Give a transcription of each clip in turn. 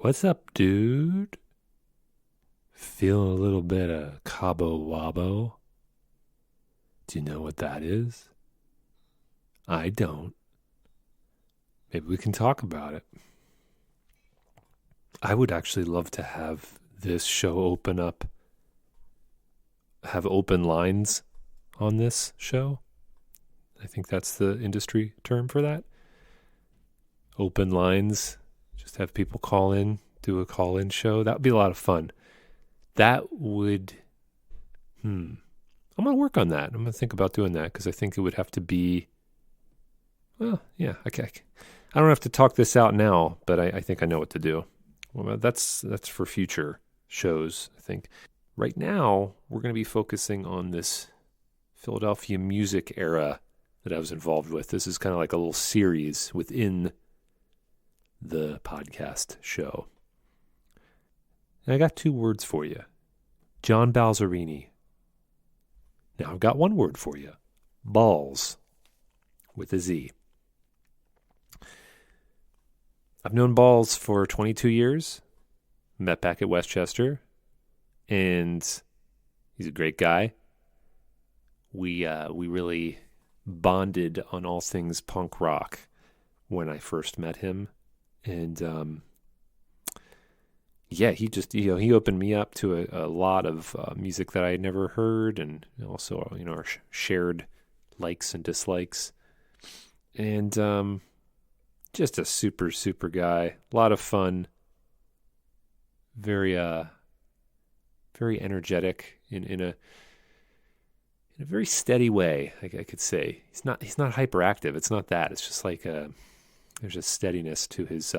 What's up, dude? Feeling a little bit of Cabo Wabo? Do you know what that is? I don't. Maybe we can talk about it. I would actually love to have this show open up, have open lines on this show. I think that's the industry term for that. Open lines. Just have people call in, do a call-in show. That would be a lot of fun. That would, I'm going to work on that. I'm going to think about doing that because I think it would have to be, well, yeah, okay. I don't have to talk this out now, but I think I know what to do. Well, that's for future shows, I think. Right now, we're going to be focusing on this Philadelphia music era that I was involved with. This is kind of like a little series within the podcast show. And I got 2 words for you. John Balzarini. Now I've got 1 word for you. Balls. With a Z. I've known Balls for 22 years. Met back at Westchester. And he's a great guy. We really bonded on all things punk rock when I first met him. And yeah, he opened me up to a lot of music that I had never heard, and also our shared likes and dislikes, and just a super guy, a lot of fun, very very energetic in a very steady way. I could say he's not hyperactive. It's not that. It's just like there's a steadiness to his.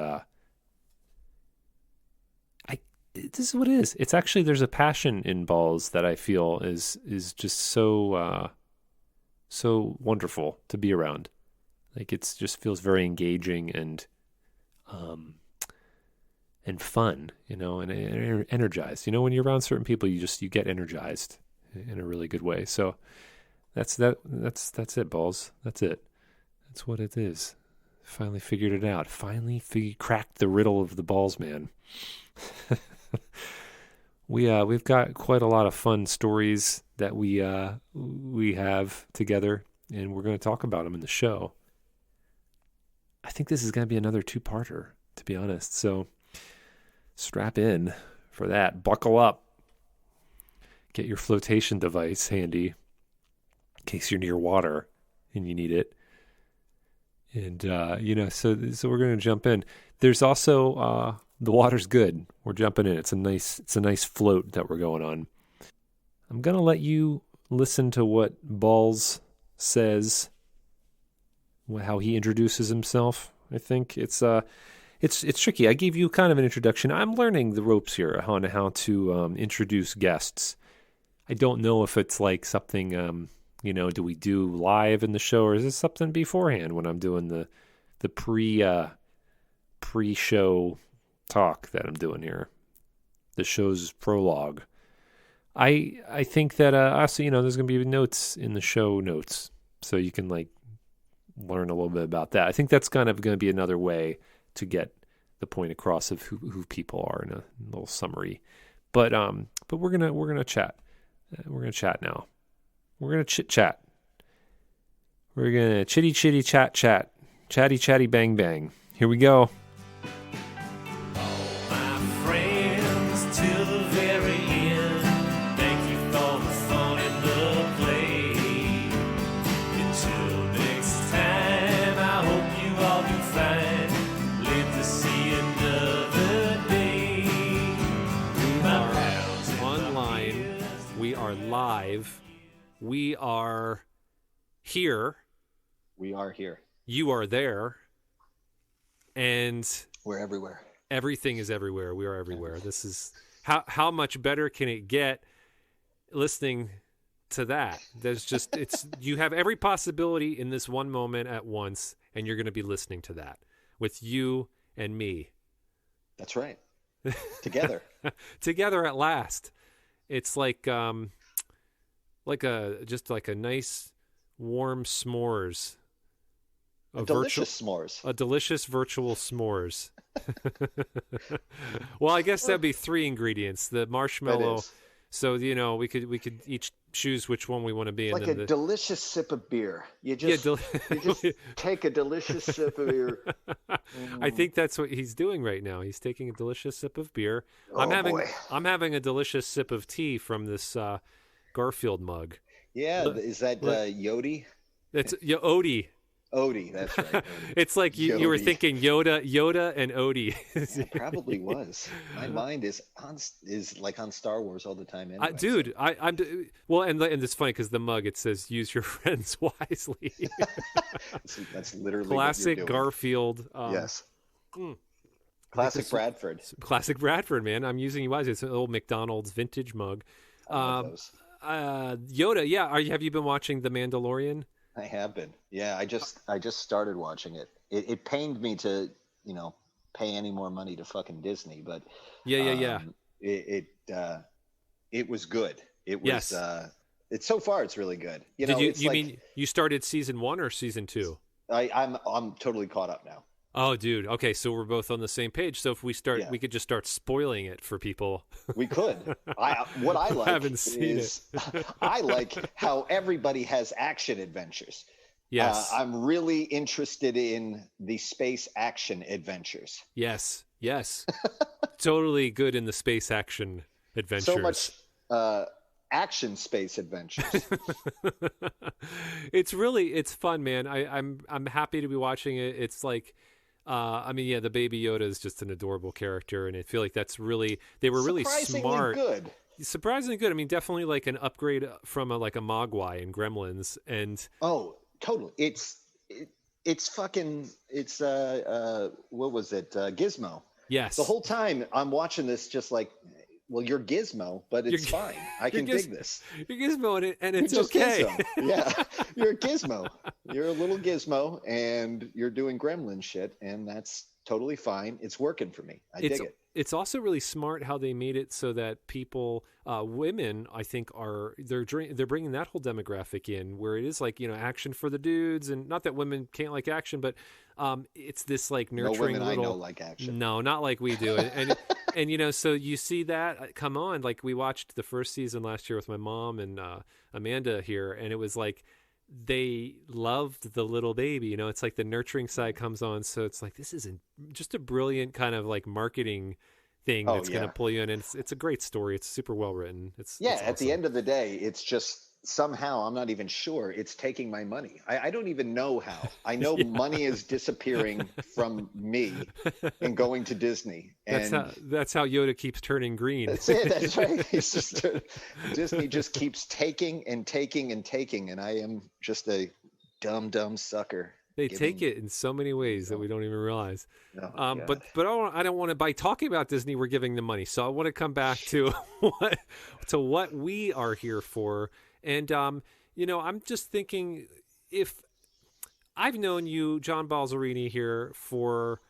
This is what it is. It's actually, there's a passion in Balls that I feel is just so wonderful to be around. Like it's just feels very engaging and fun, and energized. When you're around certain people, you get energized in a really good way. So that's it, Balls. That's it. That's what it is. Finally figured it out. Cracked the riddle of the Balls man. We've got quite a lot of fun stories that we have together, and we're going to talk about them in the show. I think this is going to be another 2-parter, to be honest. So strap in for that. Buckle up. Get your flotation device handy in case you're near water and you need it. And so we're going to jump in. There's also the water's good. We're jumping in. It's a nice float that we're going on. I'm going to let you listen to what Balls says, how he introduces himself. I think it's tricky. I gave you kind of an introduction. I'm learning the ropes here on how to introduce guests. I don't know if it's like something, do we do live in the show, or is this something beforehand when I'm doing the pre-show talk that I'm doing here, the show's prologue. I think that also there's gonna be notes in the show notes, so you can like learn a little bit about that. I think that's kind of going to be another way to get the point across of who people are in a little summary. But we're gonna chat. We're gonna chat now. We're gonna chit chat. We're gonna chitty chat, chatty bang bang. Here we go. Live. We are here. We are here. You are there. And we're everywhere. Everything is everywhere. We are everywhere. This is how much better can it get listening to that? There's just you have every possibility in this one moment at once, and you're going to be listening to that with you and me. That's right. Together. Together at last. It's like a nice warm s'mores delicious s'mores. A delicious virtual s'mores. Well, I guess that'd be 3 ingredients. The marshmallow. So we could each choose which one we want to be. Like and then a delicious sip of beer. You just take a delicious sip of beer. I think that's what he's doing right now. He's taking a delicious sip of beer. Oh, I'm having a delicious sip of tea from this Garfield mug. Yeah, is that Yodi? It's Odie. Odie, that's right. Odie. It's like you were thinking Yoda and Odie. It probably was. My mind is like on Star Wars all the time. Anyway, dude, I'm well, and it's funny because the mug, it says "Use your friends wisely." That's literally classic what you're doing. Garfield. Yes. Classic Bradford. Classic Bradford, man. I'm using it wisely. It's an old McDonald's vintage mug. I love those. Yoda, yeah. Have you been watching The Mandalorian? I have been. Yeah, I just started watching it. It pained me to, pay any more money to fucking Disney, but yeah. It was good. It was yes. It's so far it's really good. You mean you started season 1 or season 2? I'm totally caught up now. Oh, dude. Okay, so we're both on the same page. So if we we could just start spoiling it for people. We could. What I like haven't seen is I like how everybody has action adventures. Yes. I'm really interested in the space action adventures. Yes. Totally good in the space action adventures. So much action space adventures. It's fun, man. I'm happy to be watching it. It's like the baby Yoda is just an adorable character, and I feel like they were really smart. Surprisingly good. I mean, definitely like an upgrade from a Mogwai in Gremlins, and totally. It's what was it? Gizmo. Yes. The whole time I'm watching this, just like, well, you're Gizmo, but it's fine. I can dig this. You're Gizmo, and it's you're okay. Gizmo. Yeah, you're a Gizmo. You're a little Gizmo, and you're doing gremlin shit, and that's totally fine. It's working for me. I dig it. It's also really smart how they made it so that people, women, I think they're bringing that whole demographic in, where it is like action for the dudes, and not that women can't like action, but it's this like nurturing no women little. I know like action. No, not like we do, and so you see that come on. Like we watched the first season last year with my mom and Amanda here, and it was like they loved the little baby. It's like the nurturing side comes on, so it's like this is just a brilliant kind of like marketing thing that's going to pull you in, and it's a great story. It's super well written. It's at awesome. the end of the day, it's just somehow, I'm not even sure, it's taking my money. I don't even know how. I know money is disappearing from me and going to Disney. And that's how Yoda keeps turning green. That's it. That's right. It's just Disney just keeps taking and taking and taking, and I am just a dumb sucker. They take it in so many ways that we don't even realize. Oh, but I don't want to. By talking about Disney, we're giving them money. So I want to come back to what we are here for. And I'm just thinking, if I've known you, John Balzarini, here for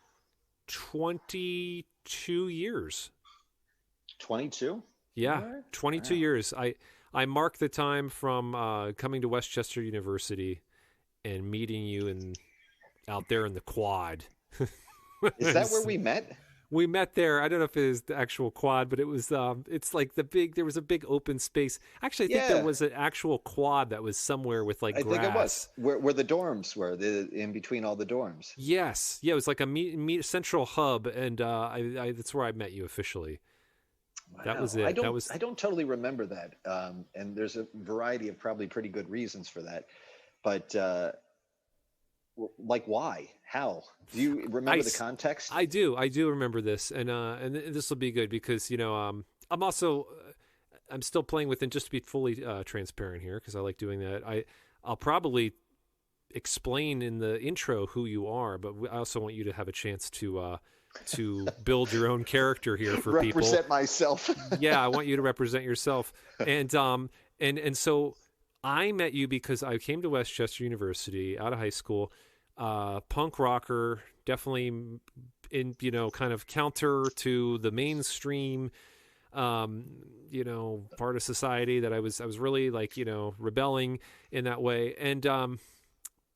22 years. 22? Yeah, 22 years. I mark the time from coming to Westchester University and meeting you out there in the quad. Is that where we met? We met there. I don't know if it is the actual quad, but it was. It's like there was a big open space. Actually, I think there was an actual quad that was somewhere with like grass. I think it was where the dorms were, in between all the dorms. Yes, yeah, it was like a central hub, and that's where I met you officially. Wow. That was it. I don't totally remember that, and there's a variety of probably pretty good reasons for that, but. Like why? How? Do you remember the context? I do remember this, and this will be good because I'm still playing with, and just to be fully transparent here, because I like doing that. I'll probably explain in the intro who you are, but I also want you to have a chance to build your own character here for people. Represent myself. Yeah, I want you to represent yourself, and so. I met you because I came to Westchester University out of high school, punk rocker, definitely in, kind of counter to the mainstream, part of society that I was really like, rebelling in that way. And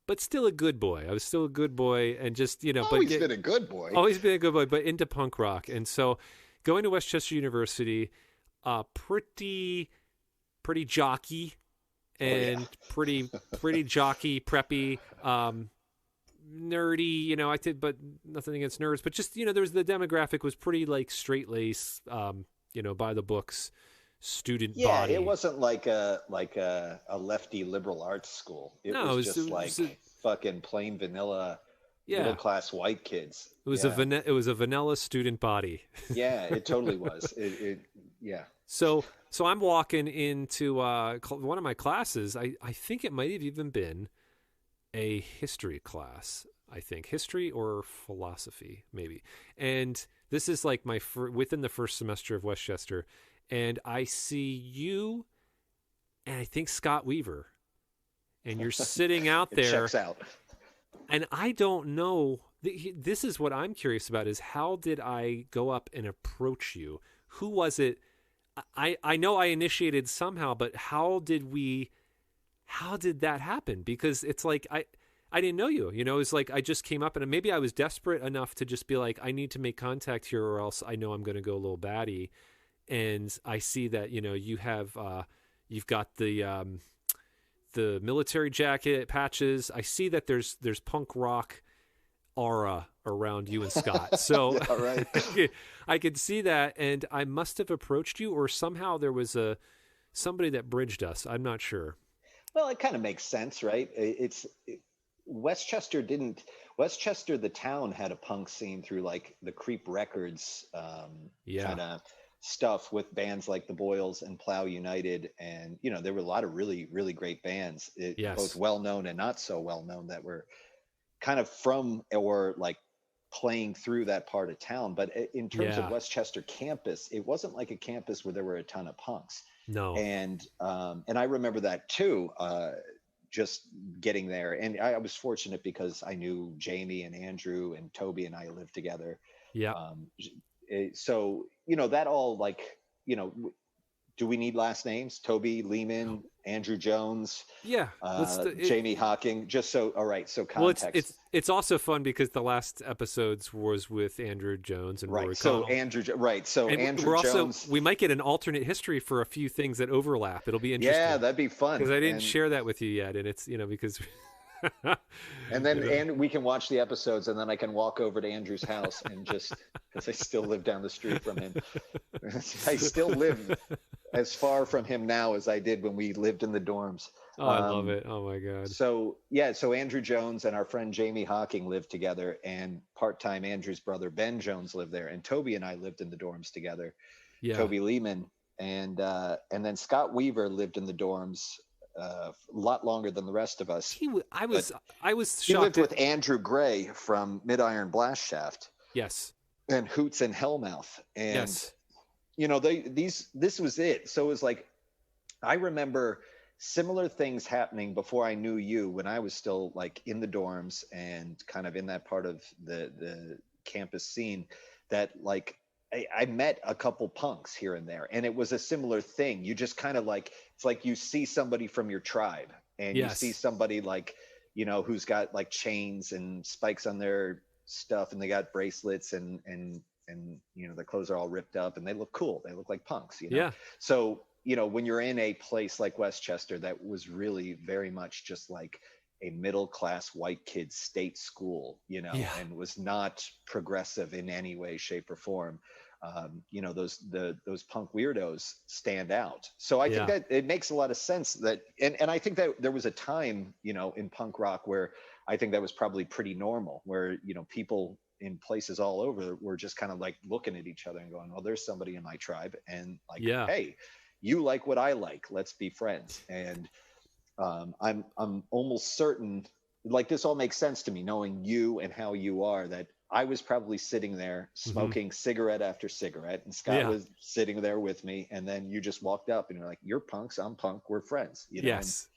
but still a good boy. I was still a good boy, and just Always been a good boy. Always been a good boy, but into punk rock. And so, going to Westchester University, pretty jockey, and pretty jockey, preppy, nerdy. I did, but nothing against nerds. But just there was the demographic was pretty like straight lace, by the books. Student body. It wasn't like a lefty liberal arts school. It was just fucking plain vanilla middle class white kids. It was a vanilla student body. Yeah, it totally was. So I'm walking into one of my classes. I think it might have even been a history class. I think history or philosophy maybe. And this is like within the first semester of Westchester. And I see you and I think Scott Weaver, and you're sitting out there. Checks out. And I don't know. This is what I'm curious about is how did I go up and approach you? Who was it? I know I initiated somehow, but how did that happen? Because it's like, I didn't know you, it's like, I just came up and maybe I was desperate enough to just be like, I need to make contact here or else I know I'm going to go a little batty. And I see that, you have, you've got the military jacket patches. I see that there's punk rock aura around you and Scott. So yeah, right. I could see that. And I must have approached you or somehow there was somebody that bridged us. I'm not sure. Well, it kind of makes sense, right? Westchester, the town had a punk scene through like the Creep Records, kind of stuff with bands like the Boyles and Plow United. And, there were a lot of really, really great bands, both well-known and not so well-known that were kind of from or like playing through that part of town. But in terms of Westchester campus, it wasn't like a campus where there were a ton of punks. No. And I remember that too, just getting there. And I was fortunate because I knew Jamie and Andrew and Toby and I lived together. Yeah. So, that all like, do we need last names? Toby Lehman, Andrew Jones, Jamie Hawking, just so, all right. So context. Well, it's also fun because the last episodes was with Andrew Jones and Rory Connell. So Andrew Jones. We might get an alternate history for a few things that overlap. It'll be interesting. Yeah, that'd be fun. Because I didn't share that with you yet. And it's, because... And then and we can watch the episodes and then I can walk over to Andrew's house and just because I still live down the street from him. I still live as far from him now as I did when we lived in the dorms. Oh, I love it. Oh my God. So Andrew Jones and our friend Jamie Hawking lived together, and part-time Andrew's brother Ben Jones lived there, and Toby and I lived in the dorms together. Yeah. Toby Lehman and then Scott Weaver lived in the dorms a lot longer than the rest of us. I was shocked. He lived with Andrew Gray from Mid-Iron Blast Shaft. Yes. And Hoots and Hellmouth. And this was it. So it was like, I remember similar things happening before I knew you when I was still like in the dorms and kind of in that part of the campus scene that like I met a couple punks here and there, and it was a similar thing. You just kind of like, it's like you see somebody from your tribe and you see somebody like, who's got like chains and spikes on their stuff and they got bracelets and their clothes are all ripped up and they look cool. They look like punks, Yeah. So, when you're in a place like Westchester, that was really very much just like a middle-class white kid state school, and was not progressive in any way, shape or form. Those punk weirdos stand out. So I think that it makes a lot of sense that, and I think that there was a time, in punk rock where I think that was probably pretty normal, where, people in places all over were just kind of like looking at each other and going, well, there's somebody in my tribe. And like, hey, you like what I like, let's be friends. And I'm almost certain, like, this all makes sense to me, knowing you and how you are, that I was probably sitting there smoking cigarette after cigarette, and Scott was sitting there with me, and then you just walked up and you're like, you're punks, I'm punk, we're friends. Yes.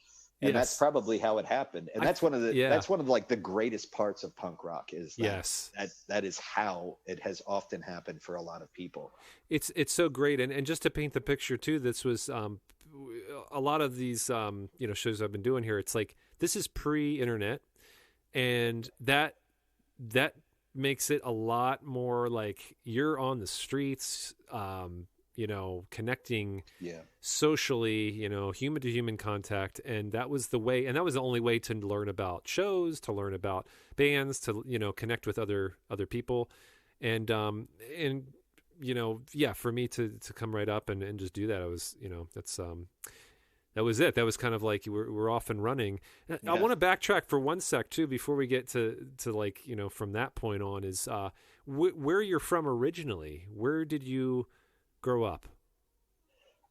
And that's probably how it happened. And that's one of the like the greatest parts of punk rock is that is how it has often happened for a lot of people. It's so great. And just to paint the picture too, this was a lot of these shows I've been doing here. It's like, this is pre-internet. And that makes it a lot more like you're on the streets, connecting socially, human to human contact. And that was the way, and that was the only way to learn about shows, to learn about bands, to, connect with other people. And for me to come right up and just do that, I was, that was it. That was kind of like we're off and running. I want to backtrack for one sec too, before we get to like, from that point on, is where you're from originally. Where did you grow up?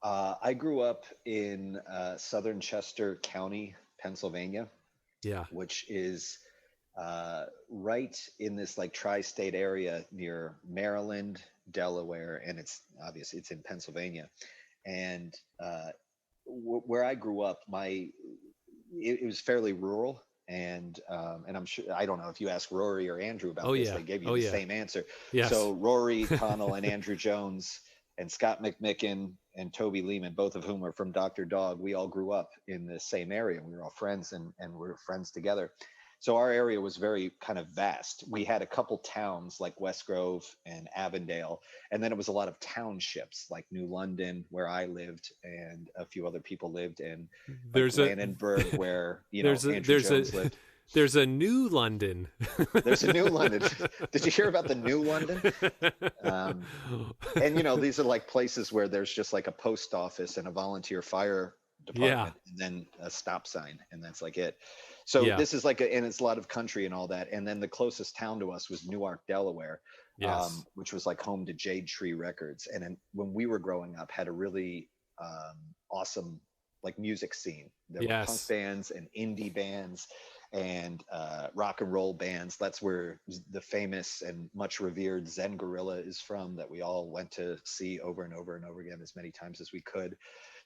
I grew up in southern Chester County, Pennsylvania. Yeah. Which is right in this like tri-state area near Maryland, Delaware, and it's obviously it's in Pennsylvania. And where I grew up, it was fairly rural, and I'm sure, I don't know if you ask Rory or Andrew about this, they gave you the same answer. Yes. So Rory Connell and Andrew Jones and Scott McMicken and Toby Lehman, both of whom are from Dr. Dog, we all grew up in the same area. We were all friends, and we were friends together. So our area was very kind of vast. We had a couple towns like West Grove and Avondale, and then it was a lot of townships like New London, where I lived, and a few other people lived, and there's Landenberg, where Andrew Jones lived. There's a new London. There's a new London. Did you hear about the new London? And these are like places where there's just like a post office and a volunteer fire department, and then a stop sign, and that's like it. So this is like and it's a lot of country and all that. And then the closest town to us was Newark, Delaware, which was like home to Jade Tree Records. And then when we were growing up, had a really awesome like music scene. There were punk bands and indie bands and rock and roll bands. That's where the famous and much revered Zen Gorilla is from, that we all went to see over and over and over again as many times as we could.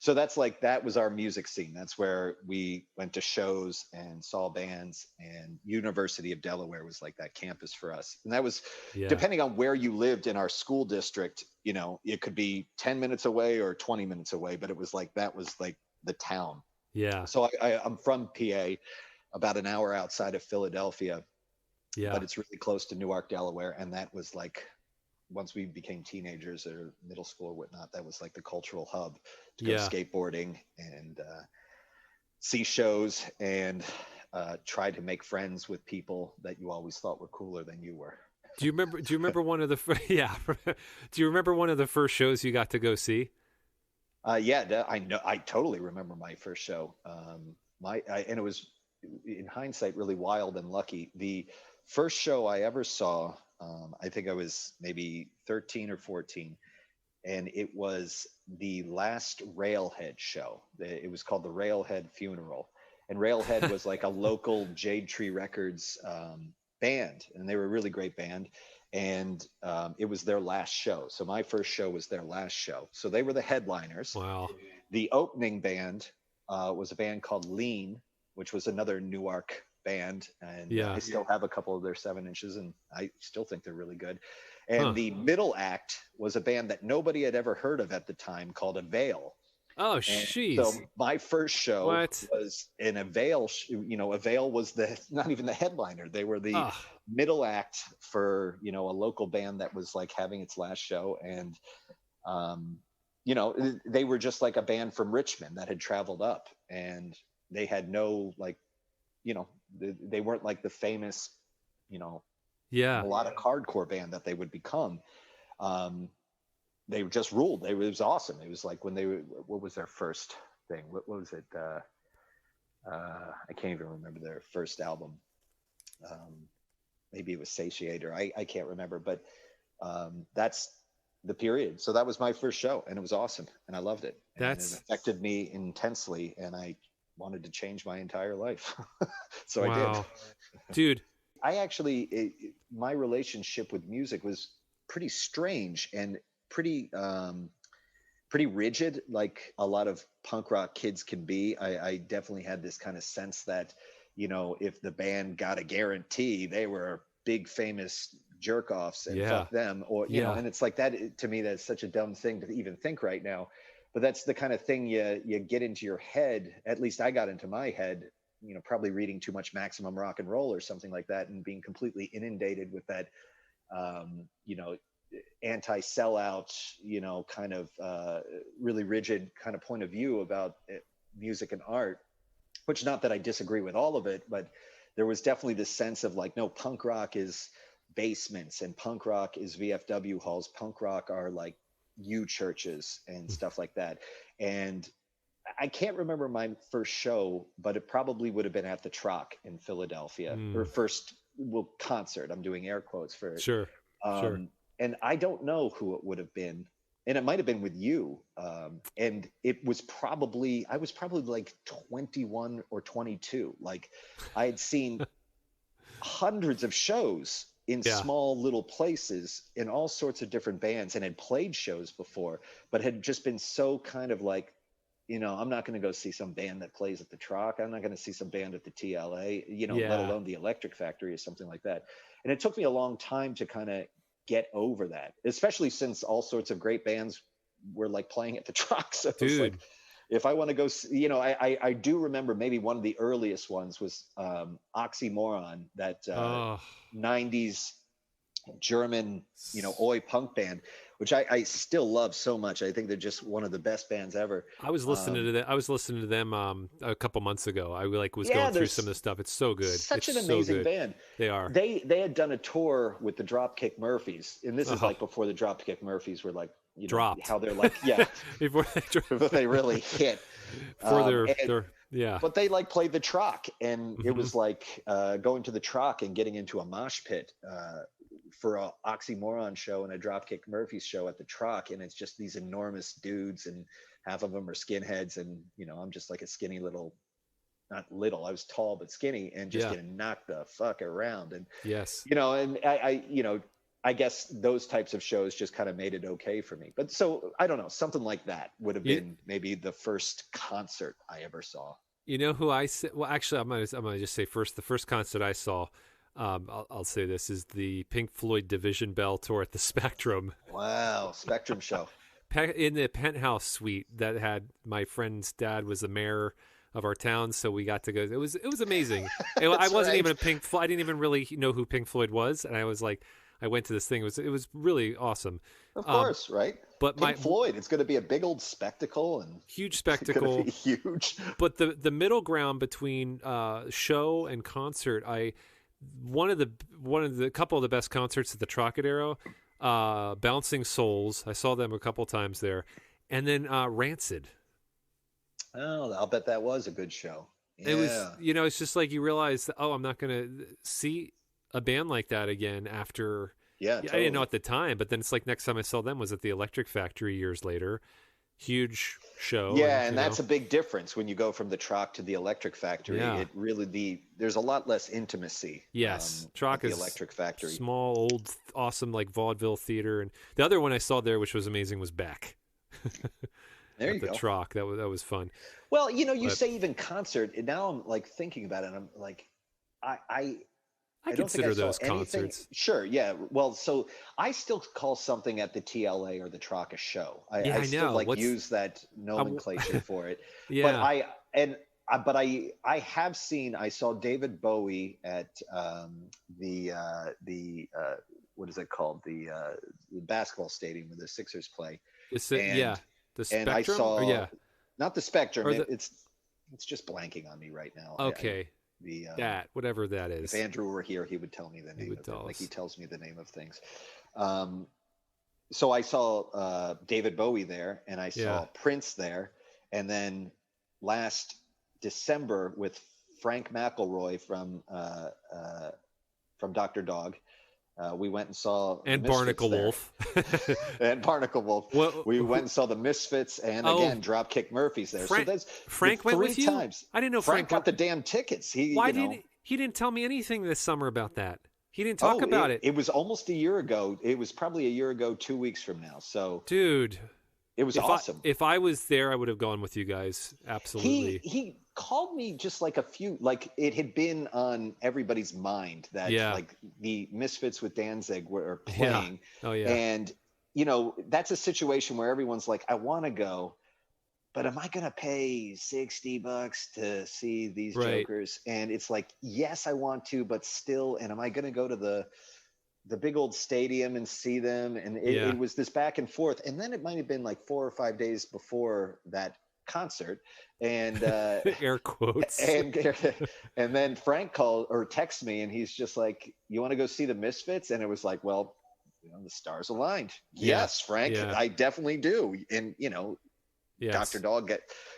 So that was our music scene. That's where we went to shows and saw bands, and University of Delaware was like that campus for us. And that was, depending on where you lived in our school district, it could be 10 minutes away or 20 minutes away, but it was like, that was like the town. Yeah. So I'm from PA, about an hour outside of Philadelphia, but it's really close to Newark, Delaware. And that was like, once we became teenagers or middle school or whatnot, that was like the cultural hub to go skateboarding and see shows and try to make friends with people that you always thought were cooler than you were. Do you remember one of the Do you remember one of the first shows you got to go see? I totally remember my first show. And it was, in hindsight, really wild and lucky. The first show I ever saw, I think I was maybe 13 or 14, and it was the last Railhead show. It was called the Railhead Funeral, and Railhead was like a local Jade Tree Records band, and they were a really great band, and it was their last show. So my first show was their last show. So they were the headliners. Wow. The opening band was a band called Lean, which was another Newark band, and I still have a couple of their 7 inches, and I still think they're really good. And the middle act was a band that nobody had ever heard of at the time, called Avail. Oh, jeez. So my first show was in Avail. Avail was not even the headliner. They were the middle act for a local band that was like having its last show, and they were just like a band from Richmond that had traveled up, and they had no like, they weren't like the famous, melodic hardcore band that they would become. They just ruled. It was awesome. It was like when what was their first thing? What was it? I can't even remember their first album. Maybe it was Satiator. I can't remember, but that's the period. So that was my first show, and it was awesome, and I loved it. And it affected me intensely, and I wanted to change my entire life. So I did. Dude. I actually, my relationship with music was pretty strange and pretty rigid, like a lot of punk rock kids can be. I definitely had this kind of sense that, if the band got a guarantee, they were big famous jerk offs and fuck them, or, and it's like that, to me, that's such a dumb thing to even think right now. But that's the kind of thing you get into your head. At least I got into my head probably reading too much Maximum Rock and Roll or something like that, and being completely inundated with that, anti-sellout, kind of really rigid kind of point of view about music and art, which, not that I disagree with all of it, but there was definitely this sense of like, no, punk rock is basements, and punk rock is VFW halls. Punk rock are like U churches and stuff like that. And I can't remember my first show, but it probably would have been at the Troc in Philadelphia, or first concert. I'm doing air quotes for it. Sure. And I don't know who it would have been. And it might have been with you. And I was probably like 21 or 22. Like, I had seen hundreds of shows in small little places in all sorts of different bands, and had played shows before, but had just been so kind of like, I'm not going to go see some band that plays at the Troc. I'm not going to see some band at the TLA, let alone the Electric Factory or something like that. And it took me a long time to kind of get over that, especially since all sorts of great bands were like playing at the Troc. So it was like, if I want to go, I do remember maybe one of the earliest ones was Oxymoron, that 90s German, oi punk band, which I still love so much. I think they're just one of the best bands ever. I was listening to them a couple months ago. I was going through some of the stuff. It's so good. Such an amazing band. They are. They had done a tour with the Dropkick Murphys, and this is like before the Dropkick Murphys were like, dropped. How they're like, before they really hit. But they like played the Troc, and it was like going to the Troc and getting into a mosh pit for a Oxymoron show and a Dropkick Murphys show at the Troc, and it's just these enormous dudes, and half of them are skinheads, and I'm just like a skinny little, not little, I was tall but skinny, and just getting knocked the fuck around. And and I guess those types of shows just kind of made it okay for me. But so I don't know, something like that would have been maybe the first concert I ever saw. You know who I said? Well, actually, I'm gonna just say first. The first concert I saw, I'll say this, is the Pink Floyd Division Bell tour at the Spectrum. Wow, Spectrum show in the penthouse suite that had my friend's dad was the mayor of our town, so we got to go. It was amazing. I wasn't even a Pink Floyd. I didn't even really know who Pink Floyd was, and I was like, I went to this thing. It was really awesome. Of course, right? But Pink Floyd, it's going to be a big old spectacle, and huge spectacle, huge. But the middle ground between show and concert, one of the couple of the best concerts at the Trocadero, Bouncing Souls. I saw them a couple times there, and then Rancid. Oh, I'll bet that was a good show. Yeah. It was, it's just like you realize, I'm not going to see a band like that again after. Yeah, totally. I didn't know at the time, but then it's like next time I saw them was at the Electric Factory years later. Huge show. Yeah, and that's a big difference when you go from the Troc to the Electric Factory. Yeah. It really there's a lot less intimacy. Yes, Troc is the Electric Factory. Small, old, awesome, like vaudeville theater. And the other one I saw there, which was amazing, was Beck. There you go. The Troc, that was fun. Well, you say even concert, and now I'm like thinking about it, and I'm like, I don't consider think I those saw concerts. Sure, yeah. Well, so I still call something at the TLA or the Troc a show. I still use that nomenclature for it. Yeah. But I have seen. I saw David Bowie at the what is it called, the basketball stadium where the Sixers play. The Spectrum. And I saw not the Spectrum. It's just blanking on me right now. Okay. Whatever that is. If Andrew were here, he would tell me the name of it. Like he tells me the name of things. So I saw David Bowie there, and I saw Prince there, and then last December with Frank McElroy from Dr. Dog. We went and saw Barnacle Wolf. And Barnacle Wolf. Well, we went and saw the Misfits, and again Dropkick Murphys there. Frank went with you? Times. I didn't know Frank got the damn tickets. He didn't tell me anything this summer about that. He didn't talk about it. It was almost a year ago. It was probably a year ago, 2 weeks from now. So, dude, it was awesome. If I was there, I would have gone with you guys. Absolutely. He called me just like it had been on everybody's mind that like the Misfits with Danzig were playing. Yeah. Oh yeah. And that's a situation where everyone's like, I want to go, but am I going to pay $60 to see these Right. jokers? And it's like, yes, I want to, but still, and am I going to go to the big old stadium and see them? And it was this back and forth. And then it might have been like 4 or 5 days before that concert, and air quotes, and then Frank called or texted me, and he's just like, you want to go see the Misfits? And it was like, well, the stars aligned. Yes, Frank, I definitely do. And Dr. Dog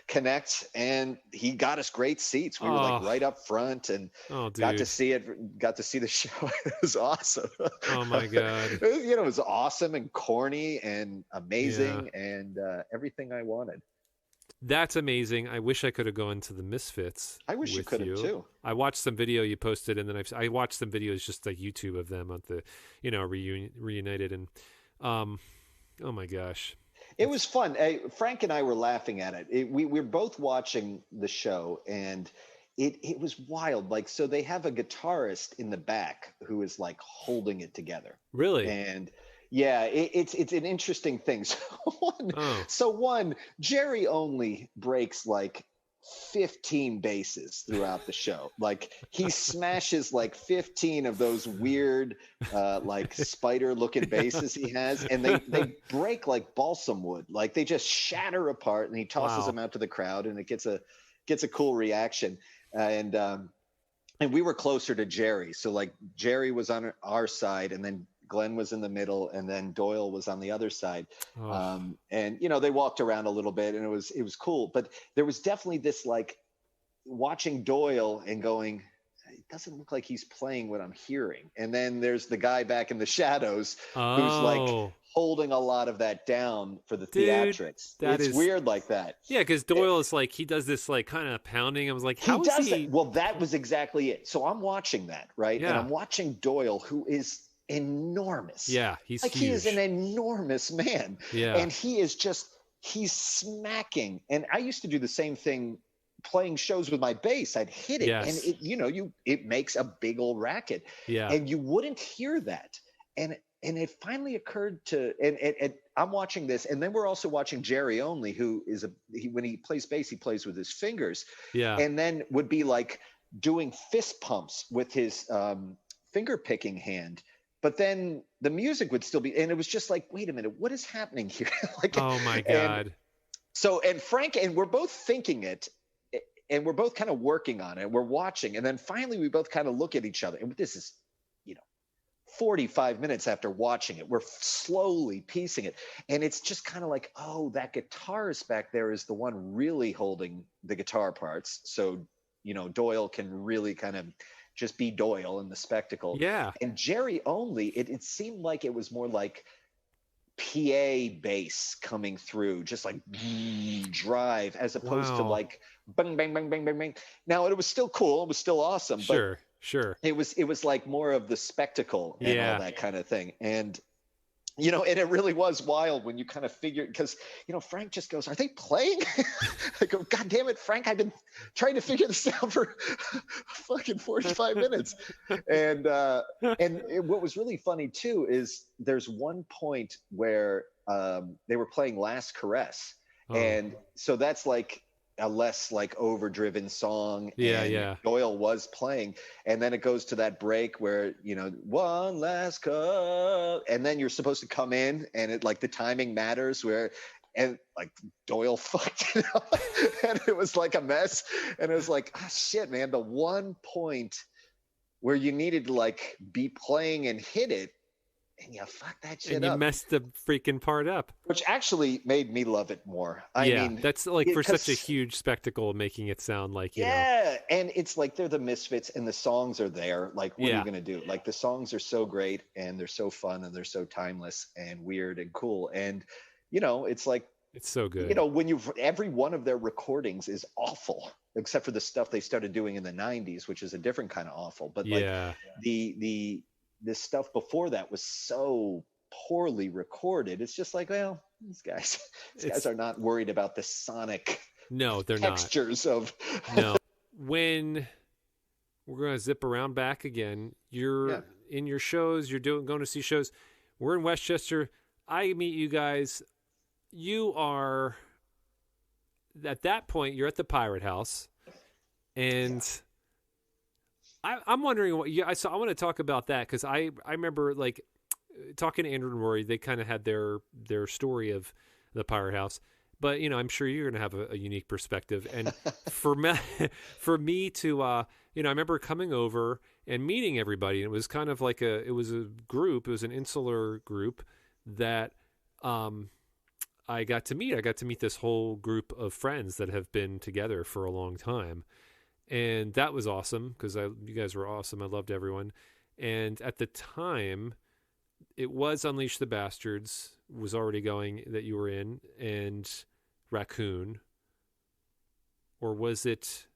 connects, and he got us great seats. We were like right up front, and got to see the show. It was awesome. Oh my God. It was awesome and corny and amazing, and everything I wanted. That's amazing. I wish I could have gone to the Misfits. I wish you could have too. I watched some video you posted, and then I watched some videos just like YouTube of them at the, reunited, and oh my gosh. It was fun. Frank and I were laughing at it. We were both watching the show, and it was wild. Like, so they have a guitarist in the back who is like holding it together. Really? And yeah, it's an interesting thing. So Jerry only breaks like 15 basses throughout the show. Like, he smashes like 15 of those weird like spider looking basses he has, and they break like balsam wood. Like, they just shatter apart, and he tosses them out to the crowd, and it gets a cool reaction. And we were closer to Jerry, so like Jerry was on our side, and then Glenn was in the middle, and then Doyle was on the other side. And they walked around a little bit, and it was cool. But there was definitely this like watching Doyle and going, it doesn't look like he's playing what I'm hearing. And then there's the guy back in the shadows who's like holding a lot of that down for the theatrics. It's weird like that. Yeah, because Doyle is like, he does this like kind of pounding. I was like, how does he? Well, that was exactly it. So I'm watching that, right? Yeah. And I'm watching Doyle, who is enormous. Yeah, he's like huge. He is an enormous man. Yeah. And he's smacking. And I used to do the same thing playing shows with my bass. I'd hit it, and it makes a big old racket. Yeah. And you wouldn't hear that. And it finally occurred to, and I'm watching this, and then we're also watching Jerry Only, who is when he plays bass, he plays with his fingers. Yeah. And then would be like doing fist pumps with his finger picking hand. But then the music would still be, and it was just like, wait a minute, what is happening here? Like, oh my God. And Frank, and we're both thinking it, and we're both kind of working on it. We're watching, and then finally we both kind of look at each other. And this is, 45 minutes after watching it, we're slowly piecing it. And it's just kind of like, oh, that guitarist back there is the one really holding the guitar parts. So, Doyle can really kind of just be Doyle in the spectacle. Yeah. And Jerry Only, it seemed like it was more like PA bass coming through, just like drive, as opposed to like bang, bang, bang, bang, bang, bang. Now, it was still cool. It was still awesome. Sure. It was like more of the spectacle and all that kind of thing. And, and it really was wild when you kind of figure, because, Frank just goes, are they playing? I go, God damn it, Frank, I've been trying to figure this out for fucking 45 minutes. And what was really funny too, is there's one point where they were playing Last Caress. And so that's like a less like overdriven song. And Doyle was playing, and then it goes to that break where one last cup, and then you're supposed to come in, and it like the timing matters, and like Doyle fucked it up, and it was like a mess, and it was like, shit, man, the one point where you needed to like be playing and hit it, and you fucked that shit up. And you messed the freaking part up. Which actually made me love it more. I mean, that's like for such a huge spectacle, making it sound like, you know. And it's like they're the Misfits, and the songs are there. Like, what are you going to do? Like, the songs are so great, and they're so fun, and they're so timeless and weird and cool. And, it's like, it's so good. When every one of their recordings is awful, except for the stuff they started doing in the 90s, which is a different kind of awful. But like this stuff before that was so poorly recorded. It's just like, well, these guys are not worried about the sonic textures of. No. When we're going to zip around back again, you're in your shows, you're going to see shows. We're in Westchester. I meet you guys. You are at that point, you're at the Pirate House, and I'm wondering what. Yeah, so I want to talk about that because I remember like talking to Andrew and Rory. They kind of had their story of the Pirate House, but I'm sure you're going to have a unique perspective. And for me to I remember coming over and meeting everybody, and it was kind of like it was a group. It was an insular group that I got to meet. I got to meet this whole group of friends that have been together for a long time. And that was awesome because you guys were awesome. I loved everyone. And at the time, it was Unleash the Bastards was already going that you were in, and Raccoon. Or was it?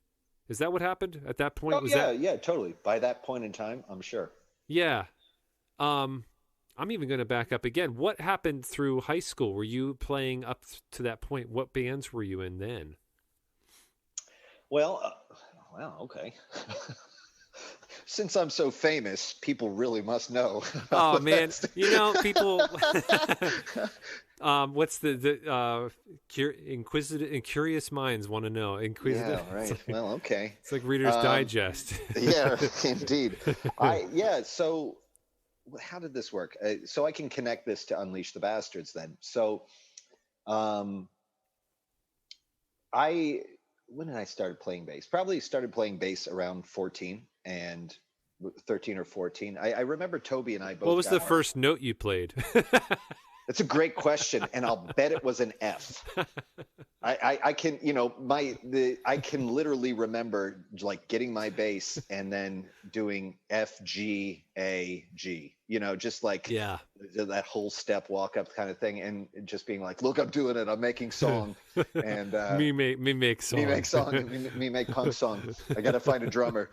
Is that what happened at that point? Yeah, totally. By that point in time, I'm sure. Yeah. I'm even going to back up again. What happened through high school? Were you playing up to that point? What bands were you in then? Well, okay. Since I'm so famous, people really must know. Oh man, people. What's the inquisitive and curious minds want to know? Inquisitive. Yeah, right. Well, okay. It's like Reader's Digest. Yeah, indeed. So how did this work? So I can connect this to Unleash the Bastards then. So, when did I start playing bass? Probably started playing bass around 13 or 14. I remember Toby and I both. What was the first note you played? That's a great question, and I'll bet it was an F. I can, I can literally remember like getting my bass and then doing F, G, A, G. Just like that whole step walk up kind of thing, and just being like, "Look, I'm doing it. I'm making song." And me make song. Me make punk song. I gotta find a drummer.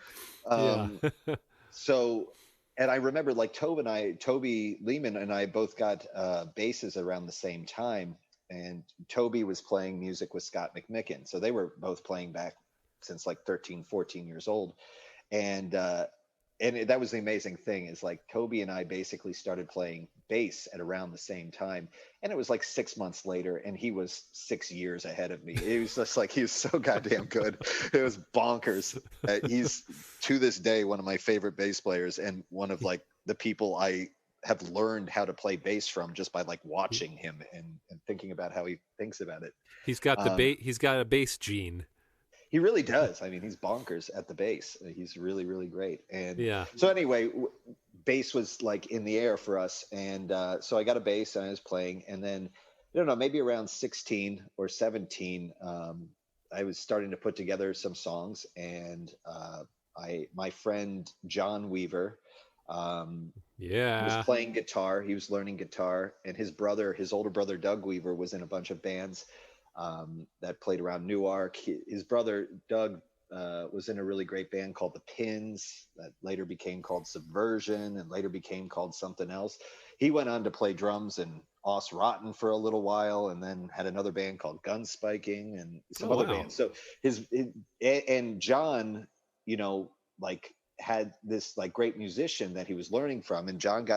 So. And I remember like Toby Lehman and I both got basses around the same time. And Toby was playing music with Scott McMicken. So they were both playing back since like 13, 14 years old. And that was the amazing thing is like Toby and I basically started playing bass at around the same time. And it was like 6 months later and he was 6 years ahead of me. It was just like, he was so goddamn good. It was bonkers. He's to this day one of my favorite bass players and one of like the people I have learned how to play bass from just by like watching him and thinking about how he thinks about it. He's got he's got a bass gene. He really does. I mean, he's bonkers at the bass. He's really, really great. And so anyway, bass was like in the air for us. And so I got a bass and I was playing. And then, I don't know, maybe around 16 or 17, I was starting to put together some songs. And my friend John Weaver was playing guitar. He was learning guitar. And his older brother, Doug Weaver, was in a bunch of bands that played around Newark. His brother Doug was in a really great band called the Pins that later became called Subversion and later became called something else. He went on to play drums in Os Rotten for a little while and then had another band called Gunspiking and some other bands. So and John, like had this like great musician that he was learning from, and John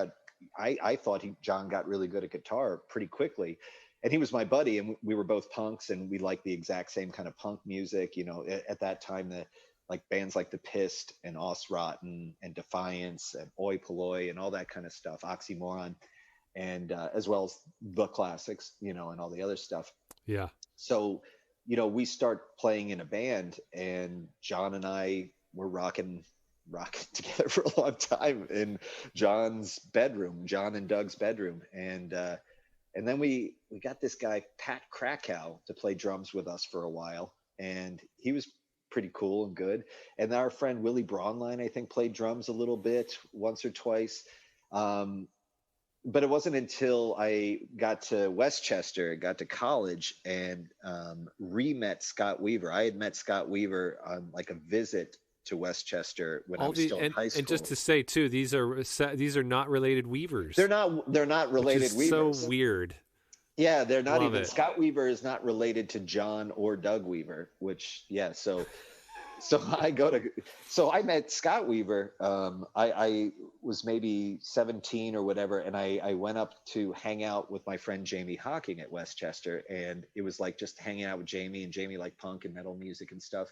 I thought John got really good at guitar pretty quickly. And he was my buddy, and we were both punks, and we liked the exact same kind of punk music. At that time, like bands like The Pissed and Os Rotten and Defiance and Oi Polloi and all that kind of stuff, Oxymoron, and as well as the classics, and all the other stuff. Yeah. So, we start playing in a band, and John and I were rocking together for a long time in John and Doug's bedroom, and then we got this guy, Pat Krakow, to play drums with us for a while. And he was pretty cool and good. And our friend Willie Braunline, I think, played drums a little bit once or twice. But it wasn't until I got to Westchester, got to college, and re-met Scott Weaver. I had met Scott Weaver on like a visit to Westchester when I was still in high school. And just to say too, these are not related Weavers. They're not related Weavers. So weird. Yeah, they're not Love even. it. Scott Weaver is not related to John or Doug Weaver, which so So I met Scott Weaver. I was maybe 17 or whatever, and I went up to hang out with my friend Jamie Hawking at Westchester, and it was like just hanging out with Jamie, and Jamie liked punk and metal music and stuff.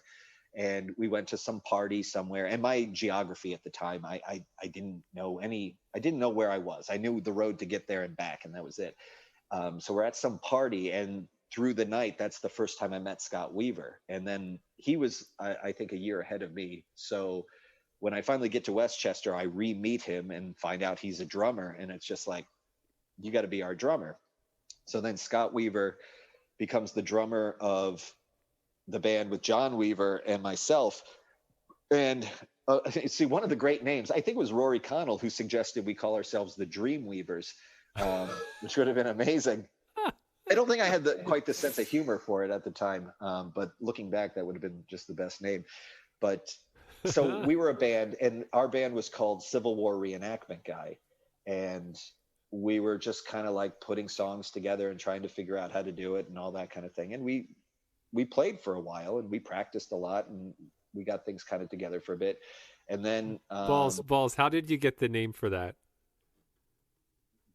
And we went to some party somewhere, and my geography at the time, I didn't know I didn't know where I was. I knew the road to get there and back, and that was it. So we're at some party, and through the night, that's the first time I met Scott Weaver. And then he was, I think, a year ahead of me. So when I finally get to Westchester, I re-meet him and find out he's a drummer. And it's just like, you got to be our drummer. So then Scott Weaver becomes the drummer of the band with John Weaver and myself. And see, one of the great names, I think it was Rory Connell who suggested we call ourselves the Dream Weavers, which would have been amazing. I don't think I had quite the sense of humor for it at the time, but looking back, that would have been just the best name. But so we were a band, and our band was called Civil War Reenactment Guy, and we were just kind of like putting songs together and trying to figure out how to do it and all that kind of thing. And we played for a while, and we practiced a lot, and we got things kind of together for a bit. And then balls. How did you get the name for that?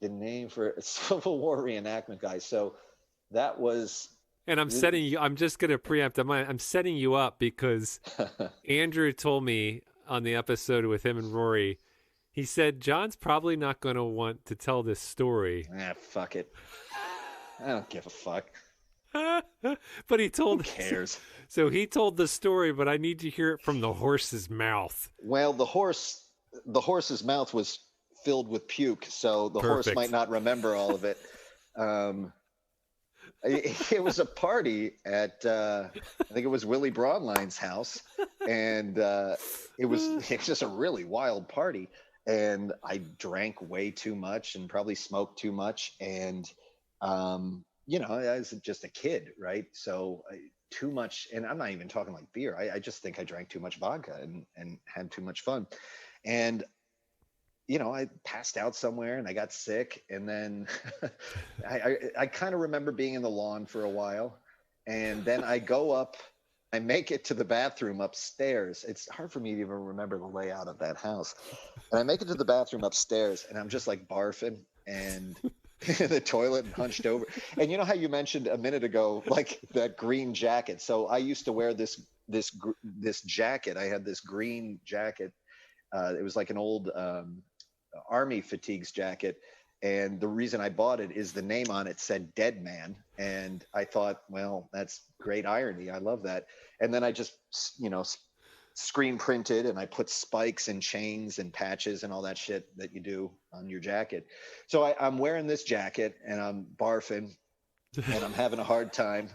The name for Civil War Reenactment Guy. So that was. And I'm just going to preempt. I'm setting you up because Andrew told me on the episode with him and Rory, he said, John's probably not going to want to tell this story. Fuck it. I don't give a fuck. But he told. Who cares? So he told the story, but I need to hear it from the horse's mouth. Well, the horse's mouth was filled with puke, so the Perfect. horse might not remember all of it. It was a party at I think it was Willie Braunline's house, and it was just a really wild party. And I drank way too much and probably smoked too much, and I was just a kid, right? So too much, and I'm not even talking like beer. I just think I drank too much vodka and had too much fun, and I passed out somewhere and I got sick. And then I kind of remember being in the lawn for a while. And then I go up, I make it to the bathroom upstairs. It's hard for me to even remember the layout of that house. And I make it to the bathroom upstairs, and I'm just like barfing and in the toilet and hunched over. And you know how you mentioned a minute ago, like that green jacket. So I used to wear this jacket. I had this green jacket. It was like an old Army fatigues jacket, and the reason I bought it is the name on it said Dead Man, and I thought, well, that's great irony. I love that. And then I just screen printed, and I put spikes and chains and patches and all that shit that you do on your jacket. So I'm wearing this jacket, and I'm barfing, and I'm having a hard time.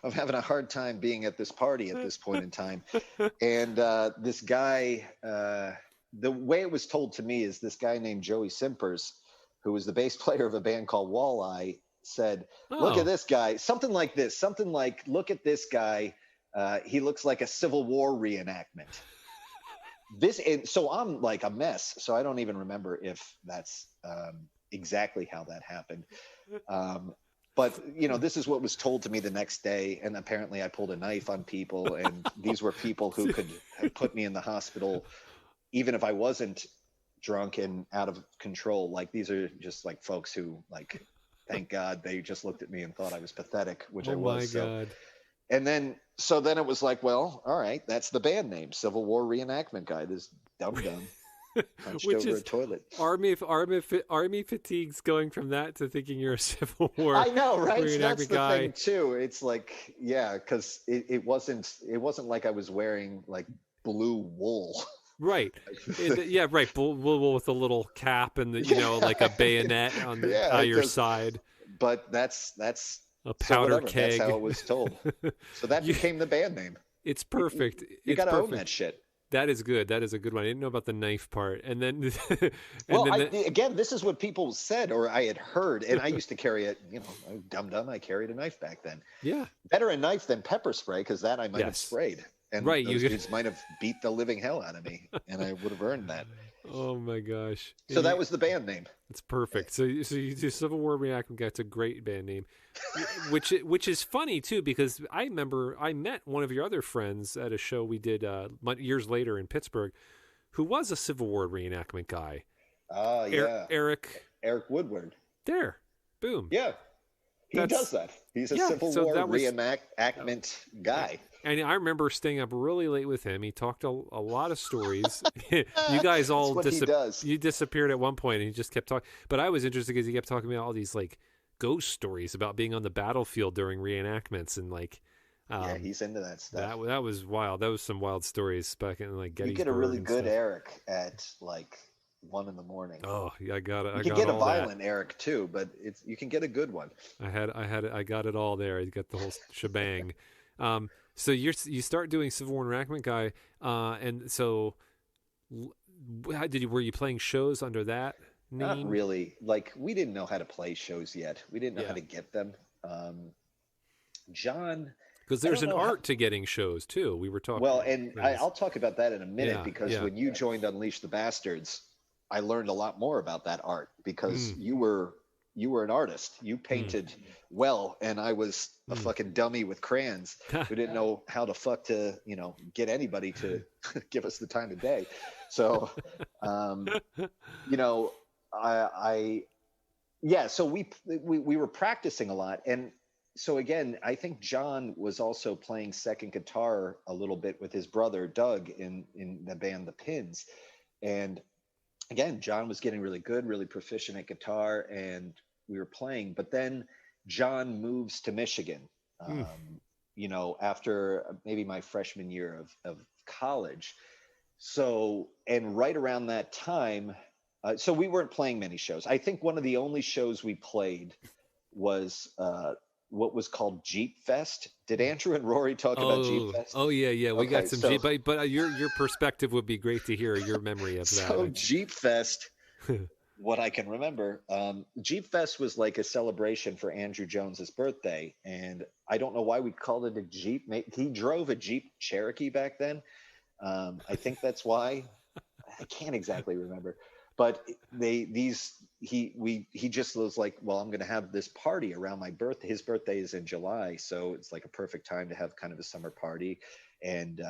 I'm having a hard time being at this party at this point in time. And this guy, the way it was told to me is this guy named Joey Simpers, who was the bass player of a band called Walleye, said, look at this guy, something like this, look at this guy. He looks like a Civil War reenactment. And so I'm like a mess. So I don't even remember if that's exactly how that happened. But, this is what was told to me the next day. And apparently I pulled a knife on people. And these were people who could have put me in the hospital, even if I wasn't drunk and out of control. Like, these are just like folks who, like, thank God they just looked at me and thought I was pathetic, which I was. Oh, my God. And then it was like, well, all right, that's the band name, Civil War Reenactment Guy, this dumb. Hunched Which over is a toilet. Army fatigues, going from that to thinking you're a Civil War. I know, right? So that's the guy. thing too. It's like, yeah, because it wasn't like I was wearing like blue wool. Right. Yeah, right. Wool with a little cap and like a bayonet on your side. But that's a powder keg. That's how it was told. So that became the band name. It's perfect. You got to own that shit. That is good. That is a good one. I didn't know about the knife part. And then, again, this is what people said, or I had heard, and I used to carry it. Dumb. I carried a knife back then. Yeah, better a knife than pepper spray, because that I might have sprayed, and right, those dudes might have beat the living hell out of me, and I would have earned that. Oh my gosh! So that was the band name. It's perfect. So you do Civil War reenactment guy. It's a great band name, which is funny too, because I remember I met one of your other friends at a show we did years later in Pittsburgh, who was a Civil War reenactment guy. Yeah. Eric Woodward. There, boom. Yeah, he does that. He's a Civil War reenactment guy. And I remember staying up really late with him. He talked a lot of stories. You guys all you disappeared at one point, and he just kept talking. But I was interested because he kept talking about all these like ghost stories about being on the battlefield during reenactments, and like yeah, he's into that stuff. That was wild. That was some wild stories back in like Gettysburg. You get a really good Eric at like 1 a.m. Oh, I got it. You can get a violent Eric too, but you can get a good one. I got it all there. I got the whole shebang. So you start doing Civil War reenactment guy, and so were you playing shows under that name? Not really. Like we didn't know how to play shows yet. We didn't know how to get them. John, because there's an art to getting shows too. We were talking. Well, and I'll talk about that in a minute because when you joined Unleash the Bastards, I learned a lot more about that art because you were an artist. You painted well, and I was a fucking dummy with crayons who didn't know how the fuck to, get anybody to give us the time of day. So, so we were practicing a lot. And so again, I think John was also playing second guitar a little bit with his brother, Doug, in the band, The Pins. And again, John was getting really good, really proficient at guitar, and we were playing. But then John moves to Michigan, after maybe my freshman year of college. So, and right around that time, so we weren't playing many shows. I think one of the only shows we played was what was called Jeep Fest. Did Andrew and Rory talk about Jeep Fest? Oh yeah. We got some Jeep, but your perspective would be great to hear, your memory of that. So Jeep Fest, what I can remember, Jeep Fest was like a celebration for Andrew Jones's birthday, and I don't know why we called it a Jeep. He drove a Jeep Cherokee back then. I think that's why. I can't exactly remember. But he just was like, well, I'm going to have this party around my birthday. His birthday is in July, so it's like a perfect time to have kind of a summer party. And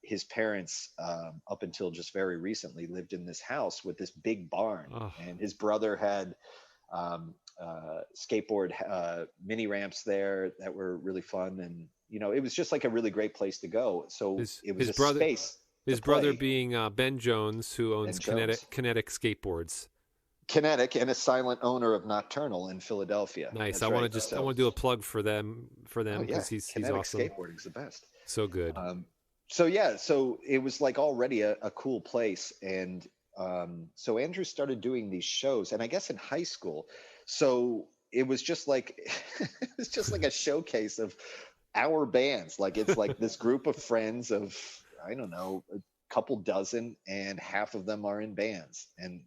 his parents, up until just very recently, lived in this house with this big barn. And his brother had skateboard mini ramps there that were really fun. And, it was just like a really great place to go. So it was space. His brother being Ben Jones, who owns Kinetic Skateboards. Kinetic, and a silent owner of Nocturnal in Philadelphia. Nice. That's I want to do a plug for them because he's awesome. Skateboarding's the best. So good. So it was like already a cool place, and so Andrew started doing these shows, and I guess in high school. So it was just like a showcase of our bands. Like it's like this group of friends of, I don't know, a couple dozen, and half of them are in bands, and